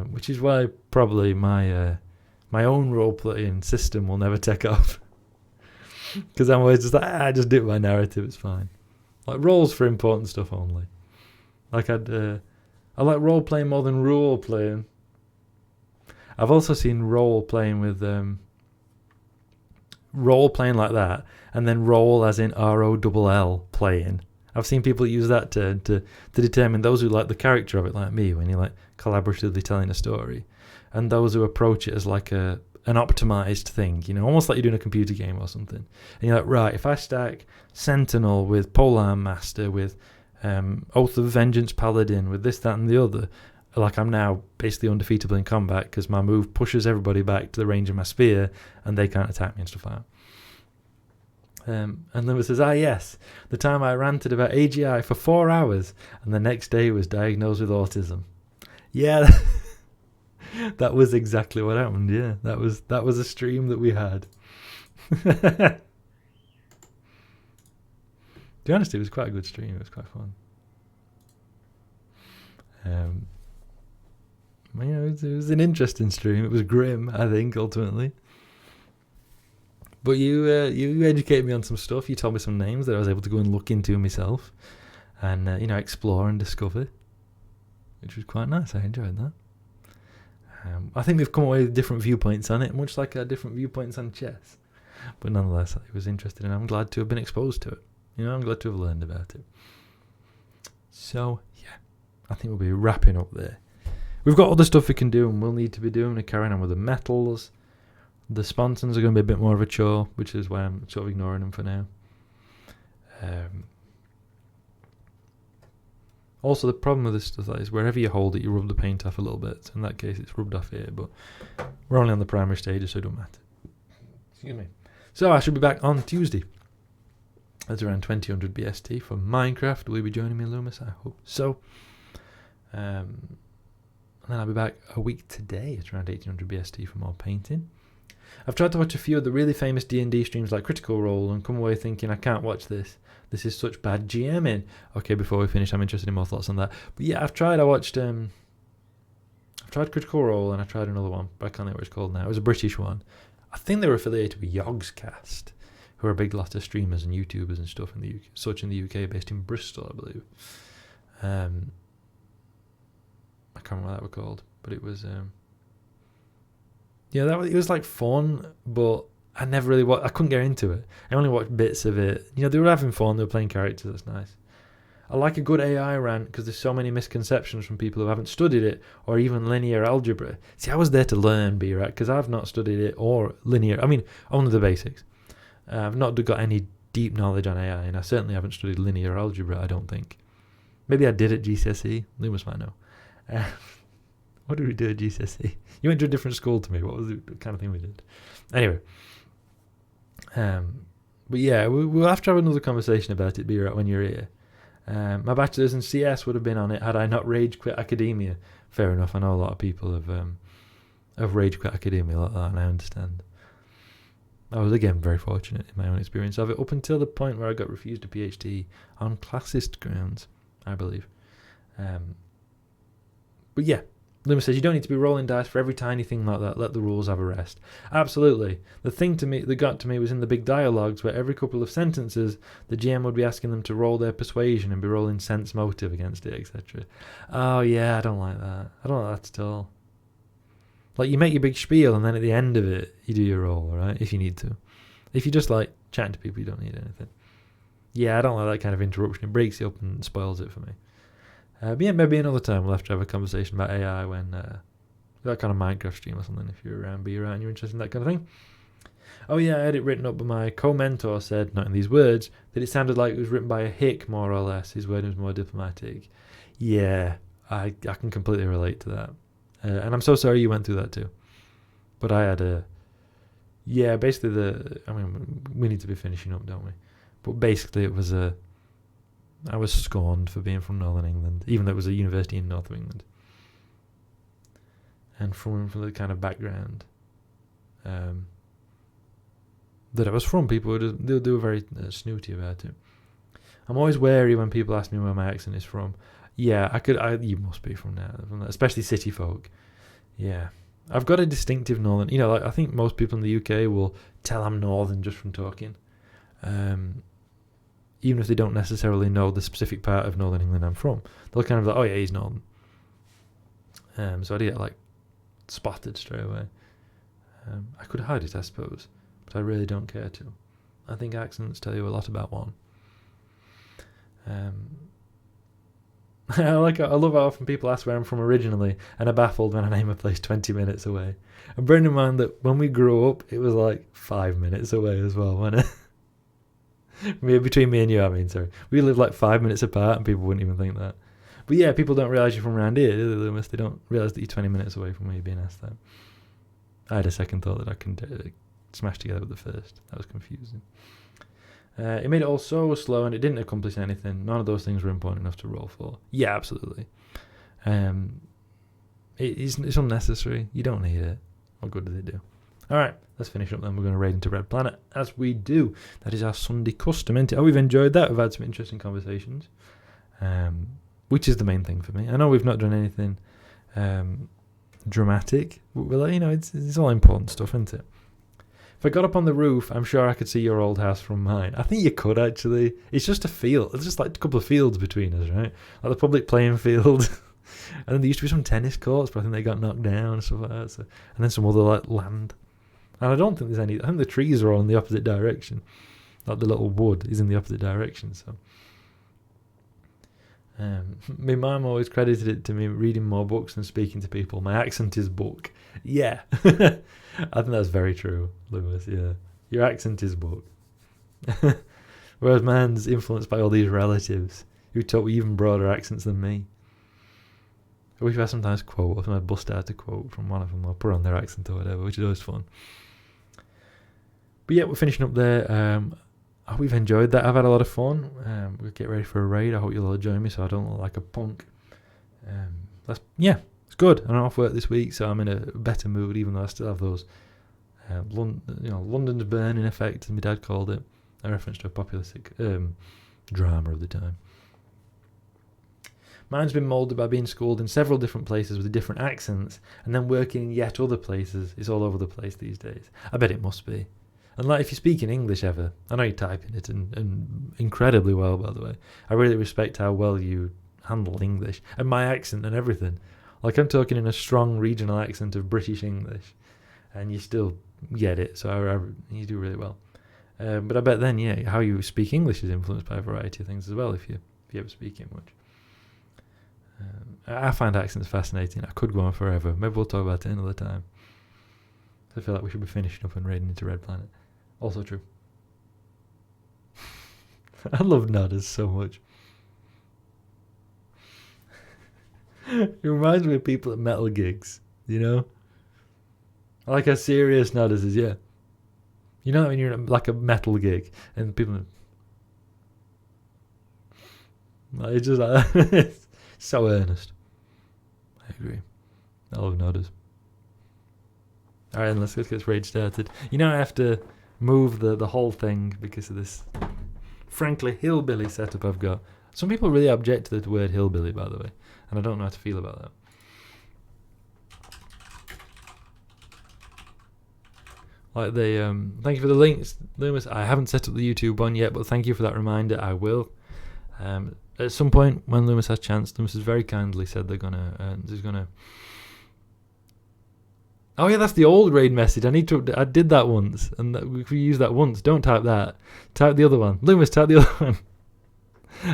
Which is why probably my own role-playing system will never take off. Because I'm always just like, I just do my narrative, it's fine. Like, roles for important stuff only. Like, I'd I like role playing more than role playing. I've also seen role playing with role playing like that, and then role as in ROLL playing. I've seen people use that to determine those who like the character of it, like me, when you're like collaboratively telling a story, and those who approach it as like an optimized thing, you know, almost like you're doing a computer game or something. And you're like, right, if I stack Sentinel with Polearm Master, with Oath of Vengeance Paladin, with this, that, and the other, like I'm now basically undefeatable in combat because my move pushes everybody back to the range of my spear and they can't attack me and stuff like that. And Lewis says, yes, the time I ranted about AGI for 4 hours and the next day was diagnosed with autism. Yeah, that was exactly what happened. Yeah, that was a stream that we had. To be honest, it was quite a good stream. It was quite fun. You know, it was an interesting stream. It was grim, I think, ultimately. But you educated me on some stuff. You told me some names that I was able to go and look into myself, and explore and discover, which was quite nice. I enjoyed that. I think we've come away with different viewpoints on it, much like our different viewpoints on chess. But nonetheless, it was interesting, and I'm glad to have been exposed to it. You know, I'm glad to have learned about it. So yeah, I think we'll be wrapping up there. We've got other stuff we can do and we'll need to be doing to carry on with the metals. The sponsons are going to be a bit more of a chore, which is why I'm sort of ignoring them for now. Also, the problem with this stuff is wherever you hold it, you rub the paint off a little bit. So in that case, it's rubbed off here, but we're only on the primary stages, so it don't matter. Excuse me. So I should be back on Tuesday. That's around 2000 BST for Minecraft. Will you be joining me, Loomis? I hope so. And then I'll be back a week today. It's around 1800 BST for more painting. I've tried to watch a few of the really famous D&D streams like Critical Role and come away thinking, I can't watch this. This is such bad GMing. Okay, before we finish, I'm interested in more thoughts on that. But yeah, I've tried Critical Role and I tried another one, but I can't remember what it's called now. It was a British one. I think they were affiliated with Yogscast, who are a big lot of streamers and YouTubers and stuff in the UK, such in the UK, based in Bristol, I believe. I can't remember what that was called, but it was it was like fun, but I never really I couldn't get into it. I only watched bits of it. You know, they were having fun, they were playing characters, that's nice. I like a good AI rant because there's so many misconceptions from people who haven't studied it or even linear algebra. See, I was there to learn BRAC because I've not studied it or linear. I mean, only the basics. I've not got any deep knowledge on AI, and I certainly haven't studied linear algebra, I don't think. Maybe I did at GCSE. Loomis might know. What did we do at GCSE? You went to a different school to me. What was the kind of thing we did? Anyway. But yeah, we'll have to have another conversation about it, BRAC, when you're here. My bachelor's in CS would have been on it had I not rage quit academia. Fair enough. I know a lot of people have rage quit academia like that, and I understand. I was again very fortunate in my own experience of it, up until the point where I got refused a PhD on classist grounds, I believe. But yeah, Loomis says you don't need to be rolling dice for every tiny thing like that. Let the rules have a rest. Absolutely. The thing that got to me was in the big dialogues where every couple of sentences the GM would be asking them to roll their persuasion and be rolling sense motive against it, etc. Oh yeah, I don't like that. I don't like that at all. Like, you make your big spiel and then at the end of it you do your roll, right? If you need to. If you just like chatting to people, you don't need anything. Yeah, I don't like that kind of interruption. It breaks it up and spoils it for me. But yeah, maybe another time we'll have to have a conversation about AI when that kind of Minecraft stream or something, if you're around, be around, and you're interested in that kind of thing. Oh yeah, I had it written up, but my co-mentor said, not in these words, that it sounded like it was written by a hick, more or less. His wording was more diplomatic. Yeah, I can completely relate to that. And I'm so sorry you went through that too. But I had basically we need to be finishing up, don't we? But basically it was I was scorned for being from Northern England, even though it was a university in North of England. And from the kind of background that I was from, people they were very snooty about it. I'm always wary when people ask me where my accent is from. Yeah, you must be from there, especially city folk. Yeah. I've got a distinctive northern, like I think most people in the UK will tell I'm northern just from talking. Even if they don't necessarily know the specific part of Northern England I'm from. They'll kind of like, oh yeah, he's northern. So I did get like spotted straight away. I could hide it, I suppose, but I really don't care to. I think accents tell you a lot about one. I love how often people ask where I'm from originally, and are baffled when I name a place 20 minutes away. And bearing in mind that when we grew up, it was like 5 minutes away as well, wasn't it? Between me and you, I mean, sorry. We live like 5 minutes apart, and people wouldn't even think that. But yeah, people don't realise you're from around here, do they, Loomis? They don't realise that you're 20 minutes away from where you're being asked that. I had a second thought that I can smash together with the first. That was confusing. It made it all so slow, and it didn't accomplish anything. None of those things were important enough to roll for. Yeah, absolutely. It's unnecessary. You don't need it. What good does it do? All right, let's finish up then. We're going to raid into Red Planet, as we do. That is our Sunday custom, isn't it? Oh, we've enjoyed that. We've had some interesting conversations, which is the main thing for me. I know we've not done anything dramatic, but it's all important stuff, isn't it? If I got up on the roof, I'm sure I could see your old house from mine. I think you could, actually. It's just a field. It's just like a couple of fields between us, right? Like the public playing field. And then there used to be some tennis courts, but I think they got knocked down and stuff like that. So, and then some other like land. And I don't think there's any... I think the trees are all in the opposite direction. Like the little wood is in the opposite direction, so... my mum always credited it to me reading more books than speaking to people. My accent is book. Yeah. I think that's very true, Lewis, yeah. Your accent is book. Whereas mine's influenced by all these relatives who talk with even broader accents than me. I wish I sometimes quote, or I bust out a quote from one of them, or put on their accent or whatever, which is always fun. But yeah, we're finishing up there. We've enjoyed that. I've had a lot of fun. We'll get ready for a raid. I hope you'll all join me so I don't look like a punk. It's good. I'm off work this week, so I'm in a better mood, even though I still have those London's burning effect, as my dad called it, a reference to a popular drama of the time. Mine's been moulded by being schooled in several different places with different accents, and then working in yet other places. It's all over the place these days. I bet it must be. And like, if you're speaking English ever, I know you're typing it and incredibly well, by the way. I really respect how well you handle English and my accent and everything. Like, I'm talking in a strong regional accent of British English, and you still get it. So you do really well. But I bet then, yeah, how you speak English is influenced by a variety of things as well. If you ever speak it much. I find accents fascinating. I could go on forever. Maybe we'll talk about it another time. I feel like we should be finishing up and raiding into Red Planet. Also true. I love Nodders so much. It reminds me of people at metal gigs, you know? Like a serious Nodders is, yeah. You know when you're in like a metal gig and people... Like, it's just like... it's so earnest. I agree. I love Nodders. Alright, let's get this raid started. You know I have to move the whole thing because of this frankly hillbilly setup I've got. Some people really object to the word hillbilly, by the way, and I don't know how to feel about that. Like they thank you for the links, Loomis. I haven't set up the YouTube one yet, but thank you for that reminder. I will. At some point when Loomis has chance, Loomis has very kindly said there's gonna. Oh yeah, that's the old raid message. I did that once, and we used that once. Don't type that. Type the other one. Loomis, type the other one.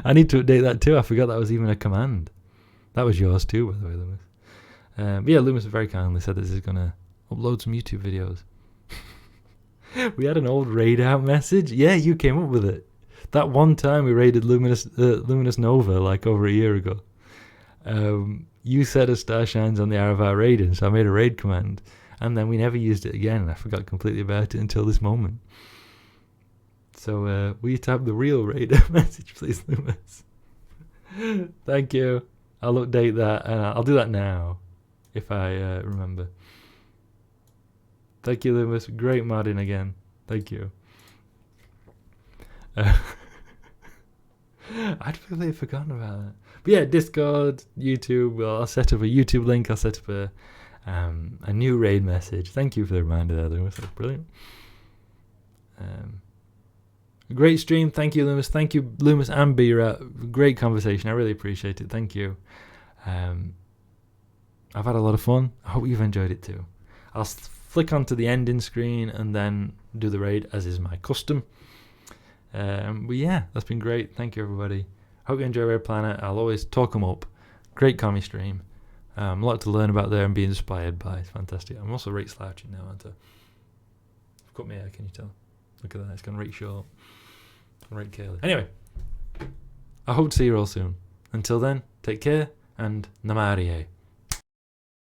I need to update that too. I forgot that was even a command. That was yours too, by the way, Loomis. Yeah, Loomis very kindly said this is gonna upload some YouTube videos. We had an old raid out message. Yeah, you came up with it. That one time we raided Luminous Nova like over a year ago. You said a star shines on the hour of our raiding, so I made a raid command, and then we never used it again, and I forgot completely about it until this moment. So will you type the real raid message, please, Loomis? Thank you. I'll update that, and I'll do that now, if I remember. Thank you, Loomis. Great modding again. Thank you. I'd really forgotten about that. But yeah, Discord, YouTube. Well, I'll set up a YouTube link. I'll set up a new raid message. Thank you for the reminder there, Loomis. That's brilliant. Great stream. Thank you, Loomis. Thank you, Loomis and B-Rat. Great conversation. I really appreciate it. Thank you. I've had a lot of fun. I hope you've enjoyed it too. I'll flick onto the ending screen and then do the raid, as is my custom. But yeah, that's been great. Thank you, everybody. Hope you enjoy Red Planet. I'll always talk them up. Great commie stream. A lot to learn about there and be inspired by. It's fantastic. I'm also right slouching now, aren't I? I've cut my hair, can you tell? Look at that. It's gone right short. Right curly. Anyway, I hope to see you all soon. Until then, take care and namarie.